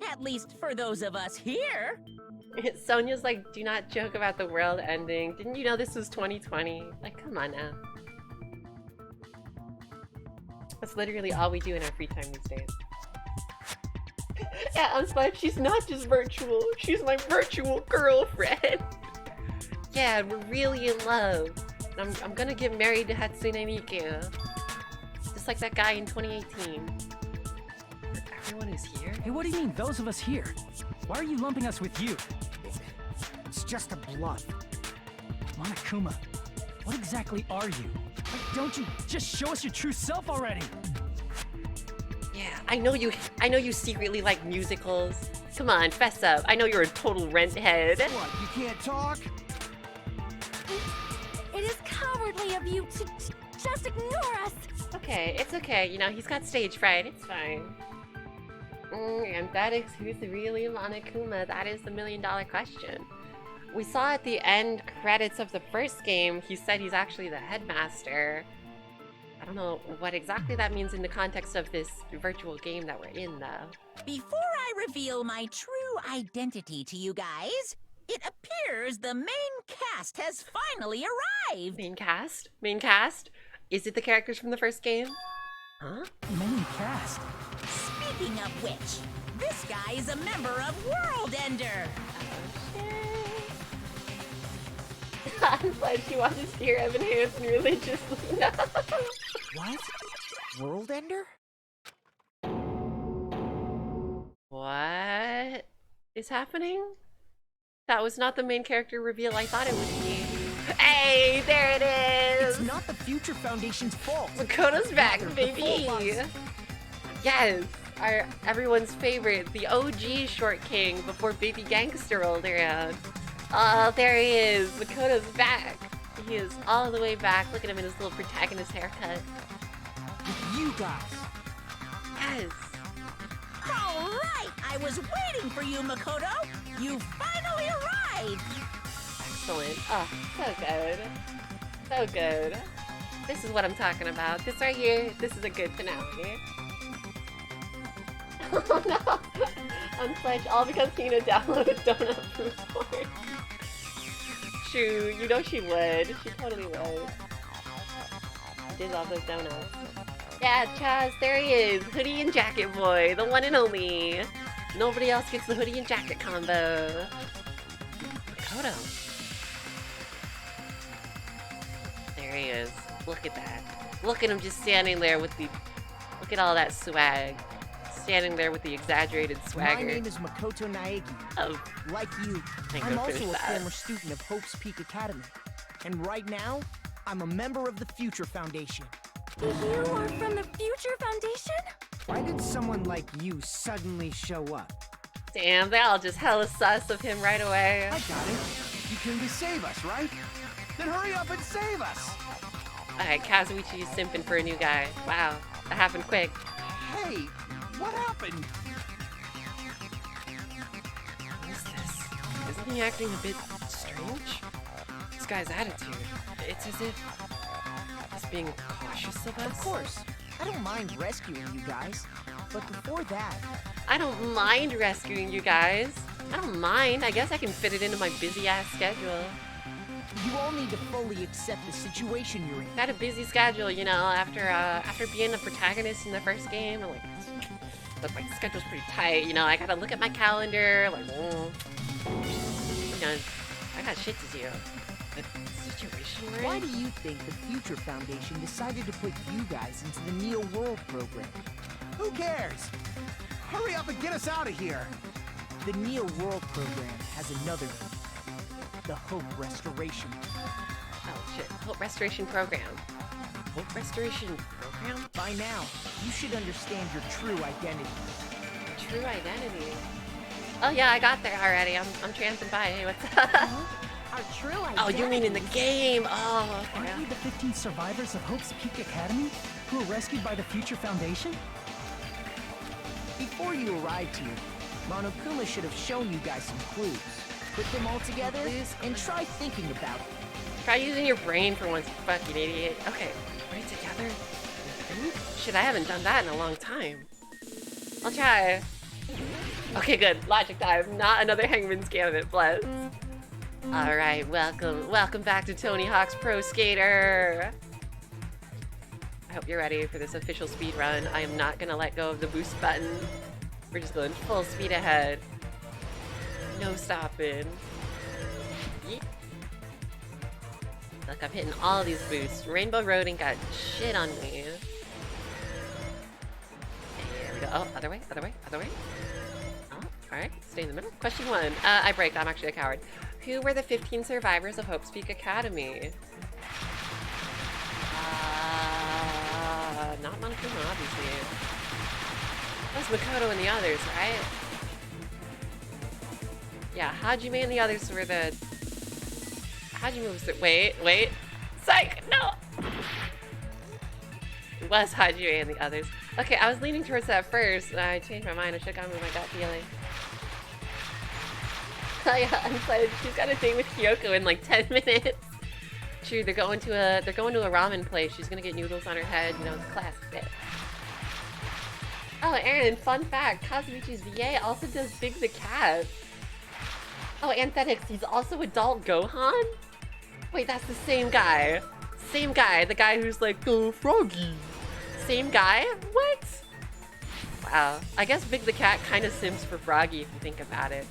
At least for those of us here. Sonia's like, do not joke about the world ending. Didn't you know this was 2020? Like, come on now. That's literally all we do in our free time these days. Yeah, I'm like, she's not just virtual. She's my virtual girlfriend. Yeah, and we're really in love. And I'm gonna get married to Hatsune Miku. Just like that guy in 2018. Everyone is here? Hey, what do you mean, those of us here? Why are you lumping us with you? It's just a bluff. Monokuma, what exactly are you? Like, don't you just show us your true self already? Yeah, I know you secretly like musicals. Come on, fess up. I know you're a total rent head. What, you can't talk? It is cowardly of you to just ignore us. Okay, it's okay. You know, he's got stage fright. It's fine. And that is who's really Monokuma? That is the $1 million question. We saw at the end credits of the first game, he said he's actually the headmaster. I don't know what exactly that means in the context of this virtual game that we're in, though. Before I reveal my true identity to you guys, it appears the main cast has finally arrived. Main cast? Main cast? Is it the characters from the first game? Huh? Main cast. Speaking of which, this guy is a member of World Ender. I'm glad she watches Dear Evan Hansen religiously. No. What? World Ender? What is happening? That was not the main character reveal I thought it would be. Hey, there it is! It's not the Future Foundation's fault. Makoto's back, Rather, the baby! full ones. Yes! Everyone's favorite, the OG Short King before Baby Gangster rolled around. Oh, there he is! Makoto's back! He is all the way back. Look at him in his little protagonist haircut. With you guys. Yes! All right, I was waiting for you, Makoto. You finally arrived. Excellent. Oh, so good. So good. This is what I'm talking about. This right here, this is a good finale. Oh no! Unpledged all because Tina downloaded donut food porn. True, you know she would. She totally would. I did love those donuts. Yeah, Chaz, there he is. Hoodie and jacket boy, the one and only. Nobody else gets the hoodie and jacket combo. Makoto. There he is. Look at that. Look at him just standing there with the... Look at all that swag. Standing there with the exaggerated swagger. My name is Makoto Naegi. Oh. Like you, I'm also a former student of Hope's Peak Academy. And right now, I'm a member of the Future Foundation. You are from the Future Foundation? Why did someone like you suddenly show up? Damn, they all just hella sus of him right away. I got it. You came to save us, right? Then hurry up and save us! Alright, Kazuichi's simping for a new guy. Wow, that happened quick. Hey, what happened? What is this? Isn't he acting a bit strange? This guy's attitude. It's as if he's being cautious of us. Of course. I don't mind rescuing you guys. But before that... I don't mind rescuing you guys. I don't mind. I guess I can fit it into my busy-ass schedule. You all need to fully accept the situation you're in. Got a busy schedule, you know, after being a protagonist in the first game, and like my schedule's pretty tight, you know, I gotta look at my calendar, like, you know, I got shit to do. The situation we're in. Why do you think the Future Foundation decided to put you guys into the Neo World program? Who cares? Hurry up and get us out of here! The Neo World program has another name. The Hope Restoration. Oh shit, Hope Restoration Program. Hope Restoration Program? By now, you should understand your true identity. True identity? Oh yeah, I got there already. I'm tramping by. Hey, what's up? Our true identity. Oh, you mean in the game? Oh, okay. Aren't we the 15 survivors of Hope's Peak Academy who were rescued by the Future Foundation? Before you arrived here, Monokuma should have shown you guys some clues. Put them all together and try thinking about it. Try using your brain for once, you fucking idiot. Okay, put it together. Shit, I haven't done that in a long time. I'll try. Okay, good. Logic time. Not another Hangman's Gambit, bless. Alright, welcome back to Tony Hawk's Pro Skater. I hope you're ready for this official speed run. I am not gonna let go of the boost button. We're just going full speed ahead. No stopping. Yeet. Look, I'm hitting all these boosts. Rainbow Road ain't got shit on me. There we go. Oh, other way. Oh, alright. Stay in the middle. Question 1. I braked. I'm actually a coward. Who were the 15 survivors of Hope's Peak Academy? Not Monokuma, obviously. That's Makoto and the others, right? Yeah, Hajime and the others were the... Hajime was the... Wait. Psych! No! It was Hajime and the others. Okay, I was leaning towards that first, and I changed my mind. I should have gone with my gut feeling. Oh yeah, Unpledged. She's got a date with Kyoko in like 10 minutes. True, they're going to a ramen place. She's gonna get noodles on her head. You know, it's a classic bit. Oh, Aaron, fun fact. Kazuichi's VA also does Big the Cat. Oh, Anthetix, he's also Adult Gohan? Wait, that's the same guy. Same guy, the guy who's like, oh, Froggy. Same guy? What? Wow. I guess Big the Cat kind of sims for Froggy if you think about it.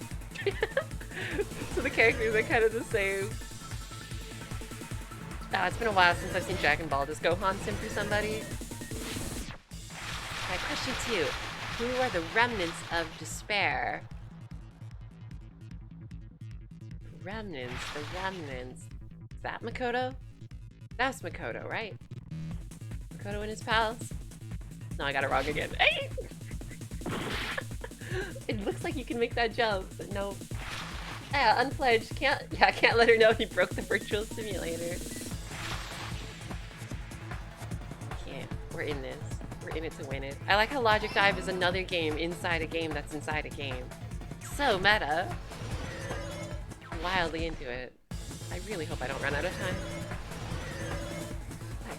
So the characters are kind of the same. It's been a while since I've seen Dragon Ball. Does Gohan sim for somebody? Alright, question 2. Who are the remnants of despair? The remnants. Is that Makoto? That's Makoto, right? Makoto and his pals? No, I got it wrong again. Hey! It looks like you can make that jump, but no. Yeah, Unpledged. Can't let her know he broke the virtual simulator. Can't. We're in this. We're in it to win it. I like how Logic Dive is another game inside a game that's inside a game. So meta. Wildly into it. I really hope I don't run out of time.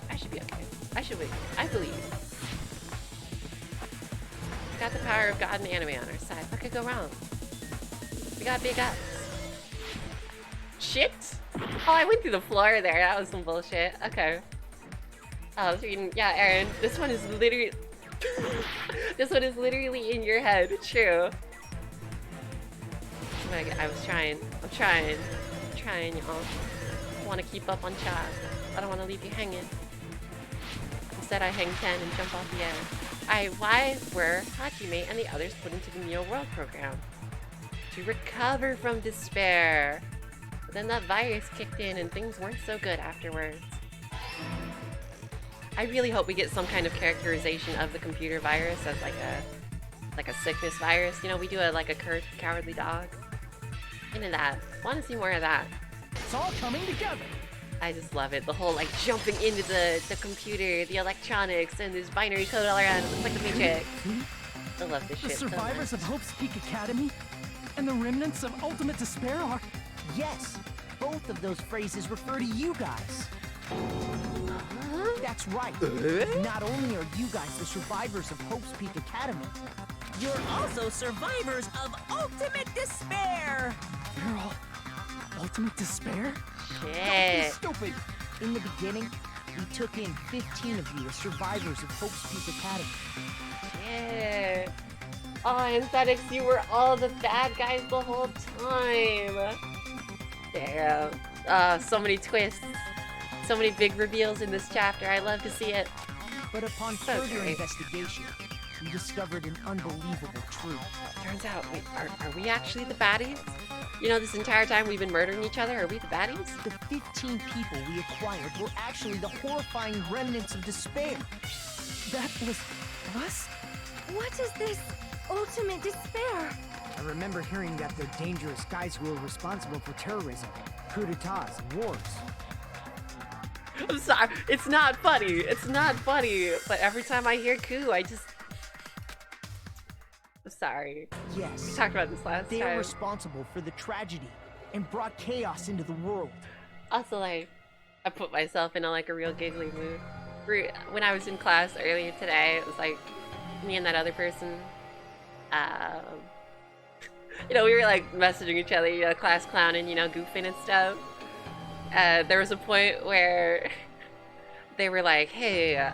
I should be okay. I should win. I believe. got the power of God and anime on our side. What could go wrong? We got big ups. Shit! Oh, I went through the floor there. That was some bullshit. Okay. Oh, I was reading. Yeah, Aaron. This one is literally. This one is literally in your head. True. Oh my God, I was trying. I'm trying, y'all. I want to keep up on chat. I don't want to leave you hanging. Instead, I hang 10 and jump off the edge. Why were Hajime and the others put into the Neo World program? To recover from despair. But then that virus kicked in and things weren't so good afterwards. I really hope we get some kind of characterization of the computer virus as like a sickness virus. You know, we do like a cowardly dog. Into that. Want to see more of that. It's all coming together. I just love it. The whole like jumping into the computer, the electronics, and there's binary code all around. It looks like the Matrix. I love this shit. The survivors of Hope's Peak Academy and the remnants of Ultimate Despair are... Yes, both of those phrases refer to you guys. That's right. Not only are you guys the survivors of Hope's Peak Academy, you're also survivors of Ultimate Despair. You're all Ultimate Despair? Shit. Don't be stupid. In the beginning, we took in 15 of you as survivors of Hope's Peak Academy. Shit. Oh, Aesthetics, you were all the bad guys the whole time. Damn. So many twists. So many big reveals in this chapter. I love to see it. But upon further investigation, we discovered an unbelievable truth. Turns out, wait, are we actually the baddies? You know, this entire time we've been murdering each other, are we the baddies? The 15 people we acquired were actually the horrifying remnants of despair. That was us? What is this Ultimate Despair? I remember hearing that they're dangerous guys who are responsible for terrorism, coup d'etats, and wars. I'm sorry, it's not funny. It's not funny. But every time I hear coup, I just... I'm sorry. Yes. We talked about this last time. They are responsible for the tragedy and brought chaos into the world. Also, like, I put myself in a real giggly mood. When I was in class earlier today, it was like me and that other person. You know, we were like messaging each other, you know, class clowning, you know, goofing and stuff. There was a point where they were like, hey,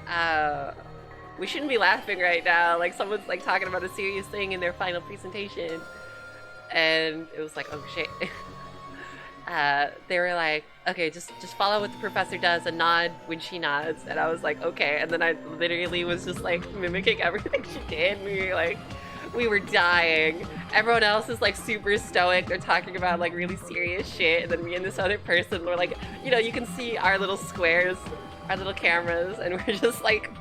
we shouldn't be laughing right now. Like, someone's like talking about a serious thing in their final presentation. And it was like, oh shit. They were like, okay, just follow what the professor does and nod when she nods. And I was like, okay. And then I literally was just like mimicking everything she did. We were dying. Everyone else is like super stoic. They're talking about like really serious shit. And then me and this other person were like, you know, you can see our little squares, our little cameras, and we're just like,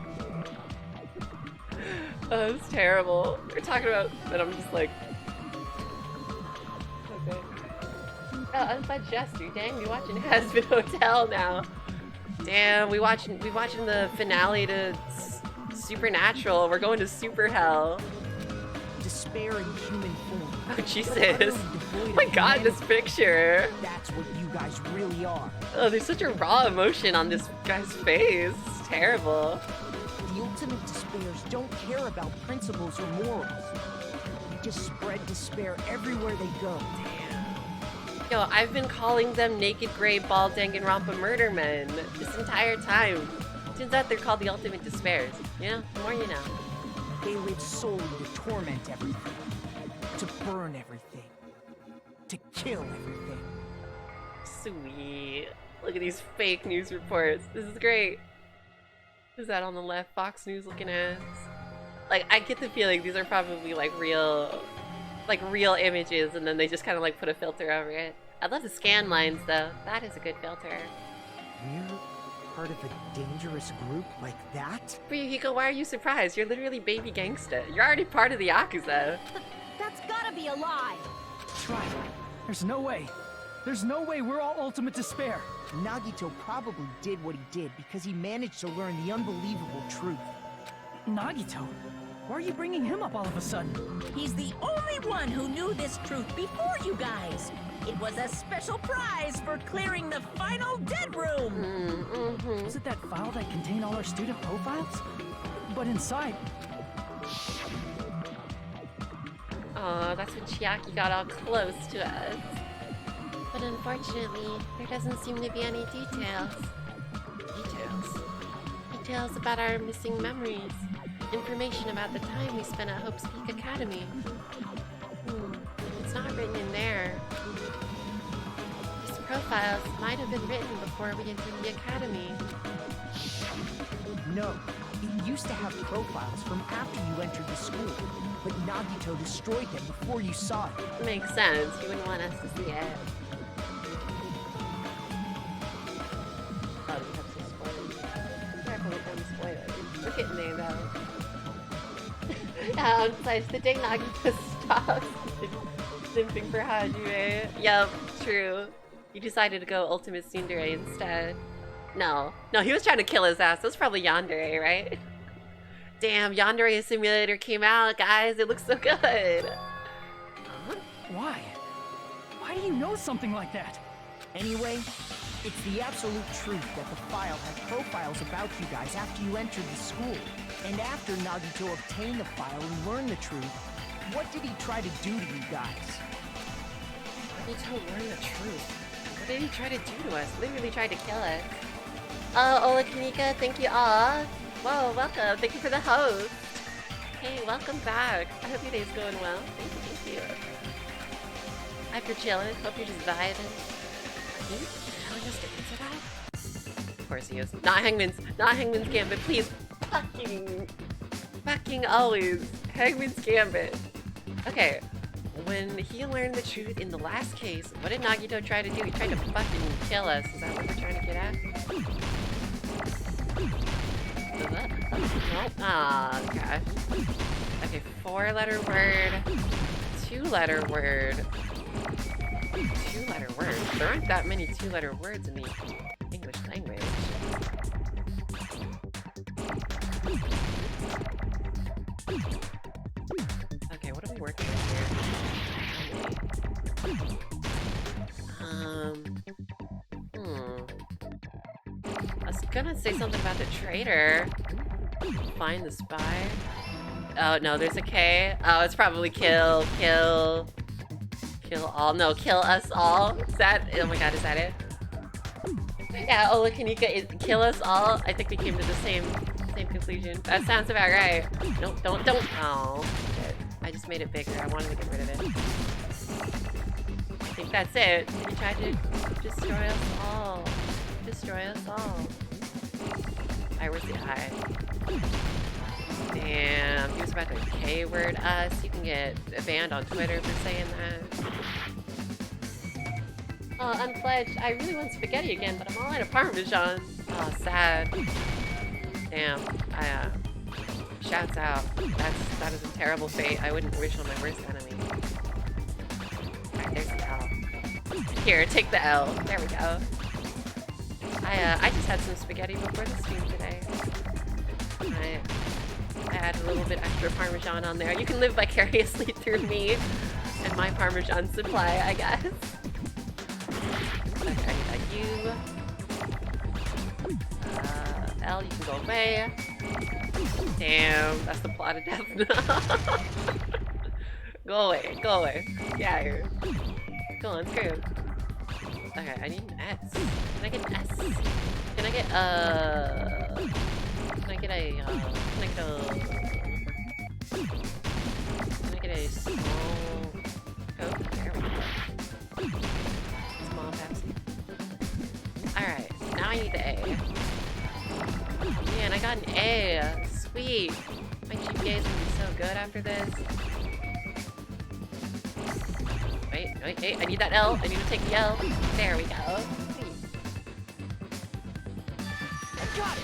oh, it's terrible. We're talking about, and I'm just like, okay. Oh, Unfed Jester, dang, we watching Hazbin Hotel now. Damn, we watching the finale to Supernatural. We're going to Super Hell. Despair in human form. Oh, Jesus. Oh my god, this picture. That's what you guys really are. Oh, there's such a raw emotion on this guy's face. It's terrible. The ultimate despairs don't care about principles or morals. They just spread despair everywhere they go. Damn. Yo, I've been calling them naked gray bald Danganronpa murder men this entire time. Turns out they're called the ultimate despairs. You know, the more you know. They live solely to torment everything, to burn everything, to kill everything. Sweet. Look at these fake news reports. This is great. Who's that on the left? Fox News looking ass. Like, I get the feeling these are probably like real images, and then they just kind of like put a filter over it. I love the scan lines though. That is a good filter. We're part of a dangerous group like that? Ryuhiko, why are you surprised? You're literally baby gangsta. You're already part of the Yakuza. That's gotta be a lie. That's right. There's no way. There's no way we're all Ultimate Despair. Nagito probably did what he did because he managed to learn the unbelievable truth. Nagito? Why are you bringing him up all of a sudden? He's the only one who knew this truth before you guys. It was a special prize for clearing the final dead room. Was it that file that contained all our student profiles? But inside... Oh, that's when Chiaki got all close to us. But unfortunately, there doesn't seem to be any details. Details about our missing memories. Information about the time we spent at Hope's Peak Academy. It's not written in there. These profiles might have been written before we entered the academy. No, it used to have profiles from after you entered the school, but Nagito destroyed them before you saw it. Makes sense. You wouldn't want us to see it. Oh, we have some spoilers. Careful with them spoilers. We're getting there though. Besides, the day Nagito stops simping for Hajime. Yup, true. He decided to go Ultimate Tsundere instead. No, he was trying to kill his ass. That was probably Yandere, right? Damn, Yandere Simulator came out, guys. It looks so good. Why? Why do you know something like that? Anyway, it's the absolute truth that the file had profiles about you guys after you entered the school. And after Nagito obtained the file and learned the truth, what did he try to do to you guys? Nagito learned the truth. What did he try to do to us? Literally tried to kill us. Ola Kanika, thank you all. Whoa, welcome. Thank you for the host. Hey, welcome back. I hope your day's going well. Thank you. I hope you're chilling. Hope you're just vibing. Are you telling us to answer that? Of course he is. Not Hangman's Gambit, please. Fucking always. Hangman's Gambit. Okay. When he learned the truth in the last case, what did Nagito try to do? He tried to fucking kill us. Is that what we're trying to get at? Nope. Ah, okay. Okay, 4-letter word, 2-letter word. 2-letter words? There aren't that many 2-letter words in the English language. Okay, what are we working with here? I was gonna say something about the traitor. Find the spy. Oh no, there's a K. Oh, it's probably kill all. No, kill us all. Is that? Oh my god, is that it? Yeah, Ola Kanika is kill us all. I think we came to the same conclusion. That sounds about right. Nope, don't. Oh, shit. I just made it bigger. I wanted to get rid of it. I think that's it. He tried to destroy us all. Destroy us all. Alright, where's the I? Damn, he was about to K-word us. You can get banned on Twitter for saying that. Oh, Unfledged. I really want spaghetti again, but I'm all out of Parmesan. Oh, sad. Damn. Shouts out. That is a terrible fate. I wouldn't wish on my worst enemy. Alright, there's the L. Here, take the L. There we go. I just had some spaghetti before the stream today. I add a little bit extra Parmesan on there. You can live vicariously through me and my Parmesan supply, I guess. Okay, I need a U. L, you can go away. Damn, that's the plot of death. Go away, go away. Get out of here. Go on, screw. Okay, I need an S. Can I get an S? Can I get a small Coke? There we go. Small Pepsi. Alright, now I need the A. Man, I got an A. Sweet. My GPA is gonna be so good after this. Wait, I need that L. I need to take the L. There we go. I got it!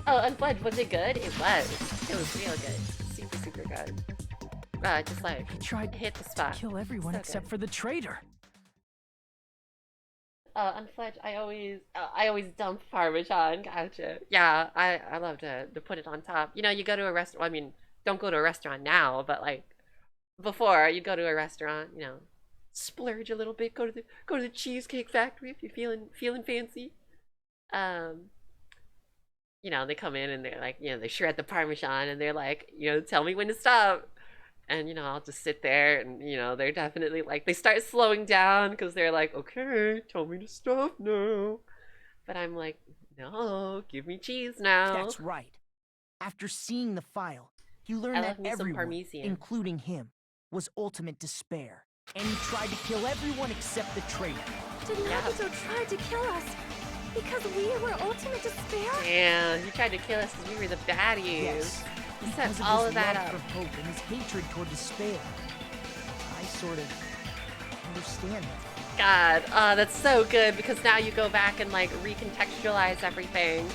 Oh, Unfledged, was it good? It was. It was real good. Super good. Just like, He tried hit the spot. to kill everyone So except good. for the traitor. Unfledged, I always dump Parmesan. Gotcha. Yeah, I love to put it on top. You know, you go to a restaurant. I mean, don't go to a restaurant now, but like before, you go to a restaurant. You know, splurge a little bit. Go to the Cheesecake Factory if you're feeling fancy. You know, they come in and they're like, you know, they shred the Parmesan and they're like, you know, tell me when to stop. And, you know, I'll just sit there and, you know, they're definitely like, they start slowing down because they're like, okay, tell me to stop now. But I'm like, no, give me cheese now. That's right. After seeing the file, you learn I that love me some everyone, Parmesan. including him, was ultimate despair. And he tried to kill everyone except the traitor. Did Nagito try to kill us? Because we were ultimate despair? Damn, he tried to kill us because we were the baddies. Yes. He set Because all his of that love up. for hope and his hatred toward despair. I sort of understand that. God, that's so good because now you go back and like recontextualize everything.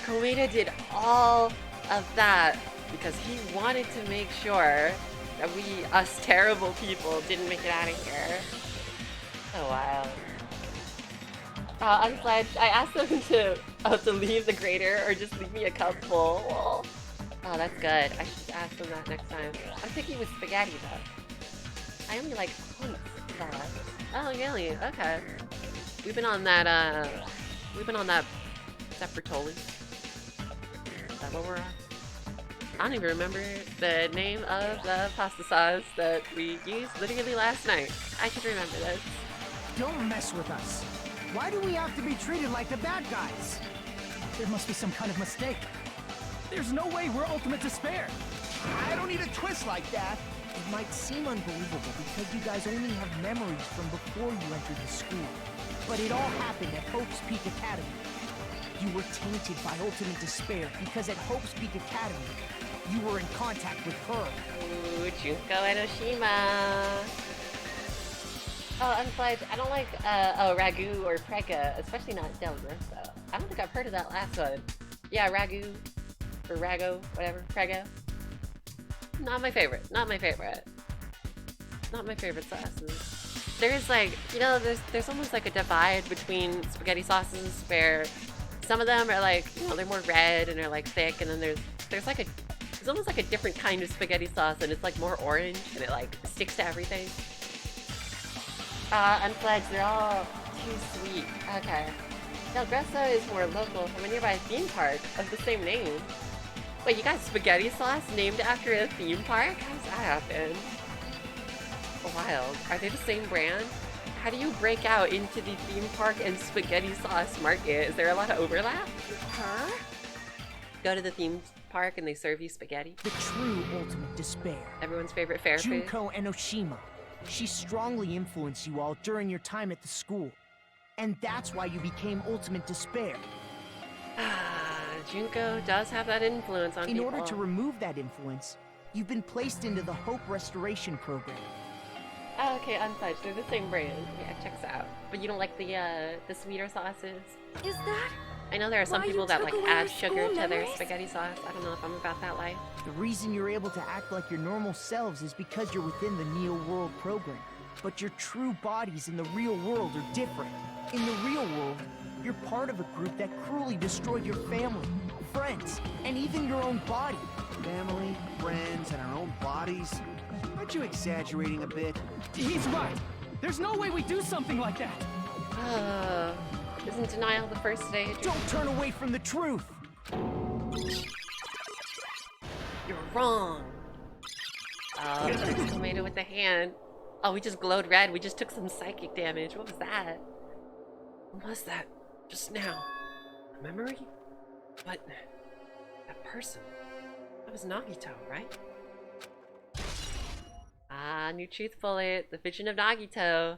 Koeda did all of that because he wanted to make sure that we, us terrible people, didn't make it out of here. Oh wow. Unfledged, I asked them to leave the grater or just leave me a cup full. Well, oh, that's good. I should ask them that next time. I'm thinking with spaghetti though. I only like hunts that. Oh, really? Okay. We've been on that Separtoli. Is that what we're on? I don't even remember the name of the pasta sauce that we used literally last night. I should remember this. Don't mess with us. Why do we have to be treated like the bad guys? There must be some kind of mistake. There's no way we're ultimate despair. I don't need a twist like that. It might seem unbelievable because you guys only have memories from before you entered the school. But it all happened at Hope's Peak Academy. You were tainted by ultimate despair because at Hope's Peak Academy, you were in contact with her. Ooh, Junko Enoshima. Oh, Unfledged, I don't like ragu or prega, especially not Del Grosso. I don't think I've heard of that last one. Yeah, ragu or rago, whatever, prega. Not my favorite. Not my favorite. Not my favorite sauces. There is like, you know, there's almost like a divide between spaghetti sauces where some of them are like, you know, they're more red and they're like thick, and then there's like it's almost like a different kind of spaghetti sauce and it's like more orange and it like sticks to everything. Unfledged, they're all too sweet. Okay. Del Grosso is more local from a nearby theme park of the same name. Wait, you got spaghetti sauce named after a theme park? How does that happen? Wild. Are they the same brand? How do you break out into the theme park and spaghetti sauce market? Is there a lot of overlap? Her? Go to the theme park and they serve you spaghetti? The true ultimate despair. Everyone's favorite fair food? Junko Enoshima. She strongly influenced you all during your time at the school. And that's why you became ultimate despair. Junko does have that influence on people. In order to remove that influence, you've been placed into the Hope Restoration Program. Oh, okay, Unfledged. They're the same brand. Yeah, checks out. But you don't like the sweeter sauces? Is that I know there are some why you people that took like away add our sugar school to their memories? spaghetti sauce. I don't know if I'm about that life. The reason you're able to act like your normal selves is because you're within the Neo World program. But your true bodies in the real world are different. In the real world, you're part of a group that cruelly destroyed your family, friends, and even your own body. Family, friends, and our own bodies. Aren't you exaggerating a bit? He's right. There's no way we do something like that. Isn't denial the first stage? Don't turn away from the truth. You're wrong. Oh, tomato with the hand. Oh, we just glowed red. We just took some psychic damage. What was that? What was that? Just now. A memory? But that person. That was Nagito, right? Ah, new truth bullet. The vision of Nagito.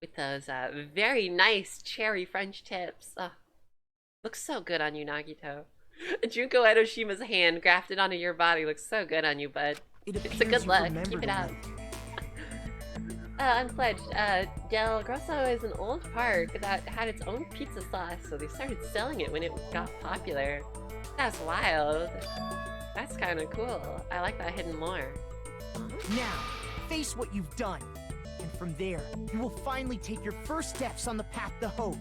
With those very nice cherry French tips. Oh, looks so good on you, Nagito. Junko Enoshima's hand grafted onto your body looks so good on you, bud. It's a good look. Keep it up. Unfledged. Del Grosso is an old park that had its own pizza sauce, so they started selling it when it got popular. That's wild. That's kind of cool. I like that hidden lore. Now, face what you've done. And from there, you will finally take your first steps on the path to hope.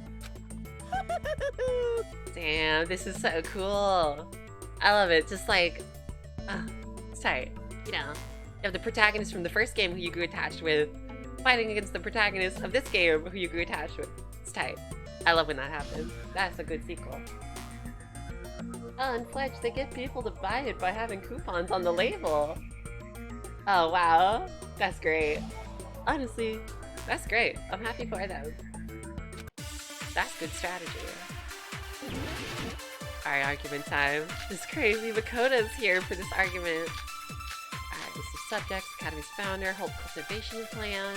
Damn, this is so cool. I love it. Just like, it's tight. You know, you have the protagonist from the first game who you grew attached with, fighting against the protagonist of this game who you grew attached with. It's tight. I love when that happens. That's a good sequel. Oh, and Fletch, they get people to buy it by having coupons on the label. Oh, wow. That's great. Honestly, that's great. I'm happy for them. That's good strategy. Alright, argument time. This is crazy. Makota's here for this argument. Alright, list of subjects, Academy's founder, Hope Cultivation Plan.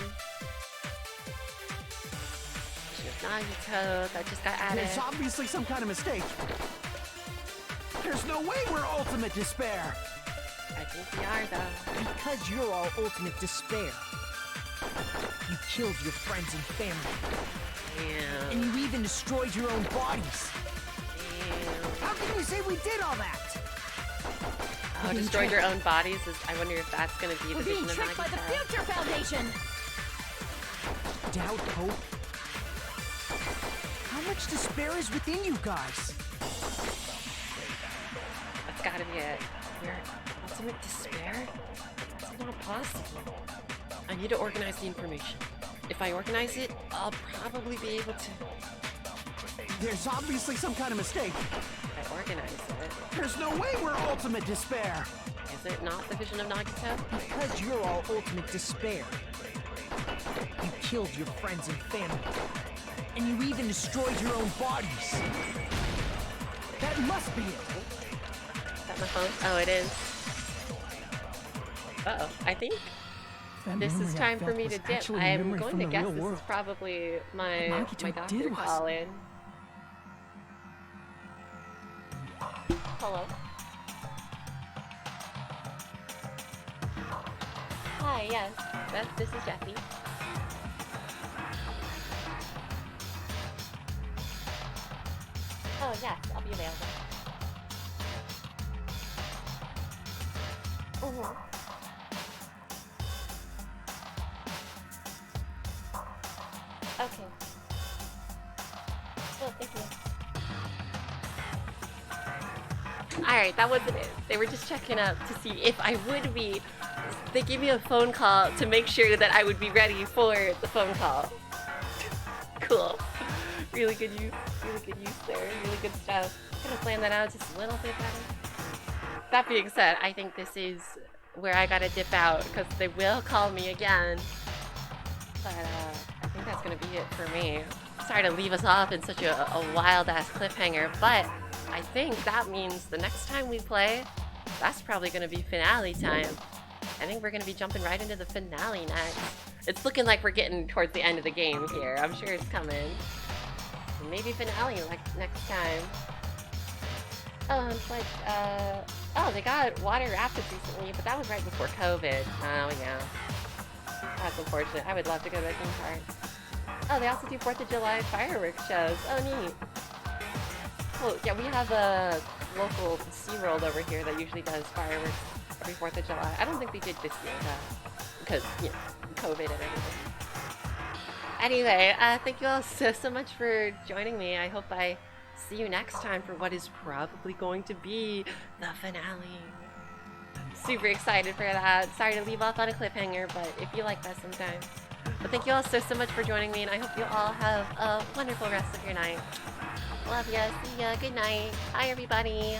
Mission of Nagito, that just got added. There's obviously some kind of mistake. There's no way we're ultimate despair. I think we are, though. Because you're all ultimate despair. You killed your friends and family. Damn. And you even destroyed your own bodies. Damn. How can you say we did all that? Oh, destroyed your own bodies? I wonder if that's gonna be We're the being vision of tricked by the Nagito. Future Foundation! Doubt, hope. How much despair is within you guys? That's gotta be it. Your ultimate despair? It's not possible. I need to organize the information. If I organize it, I'll probably be able to... There's obviously some kind of mistake. If I organize it, There's no way we're ultimate despair. is it not the vision of Nagito? Because you're all ultimate despair. You killed your friends and family. And you even destroyed your own bodies. That must be it. Is that my phone? Oh, it is. Uh-oh. I think That this is memory I time for felt me was to dip. actually a I'm memory going from to the guess real this world. is probably my Nagito my doctor did was- calling. Hello. Hi, yes. This is Jeffy. Oh, yes, I'll be available. Okay. Well, thank you. Alright, that wasn't it. They were just checking up to see if I would be. They gave me a phone call to make sure that I would be ready for the phone call. Cool. Really good use there. Really good stuff. Gonna plan that out just a little bit better. That being said, I think this is where I gotta dip out because they will call me again. But I think that's gonna be it for me. Sorry to leave us off in such a wild ass cliffhanger, but I think that means the next time we play, that's probably gonna be finale time. I think we're gonna be jumping right into the finale next. It's looking like we're getting towards the end of the game here. I'm sure it's coming. Maybe finale like next time. Oh, it's like, oh, they got water rapids recently, but that was right before COVID. Oh, yeah. That's unfortunate. I would love to go to a theme park. Oh, they also do 4th of July fireworks shows. Oh, neat. Well, yeah, we have a local SeaWorld over here that usually does fireworks every 4th of July. I don't think they did this year, though, because, you know, COVID and everything. Anyway, thank you all so much for joining me. I hope I see you next time for what is probably going to be the finale. Super excited for that. Sorry to leave off on a cliffhanger, but if you like that sometimes. But thank you all so much for joining me, and I hope you all have a wonderful rest of your night. Love ya. See ya. Good night. Bye, everybody.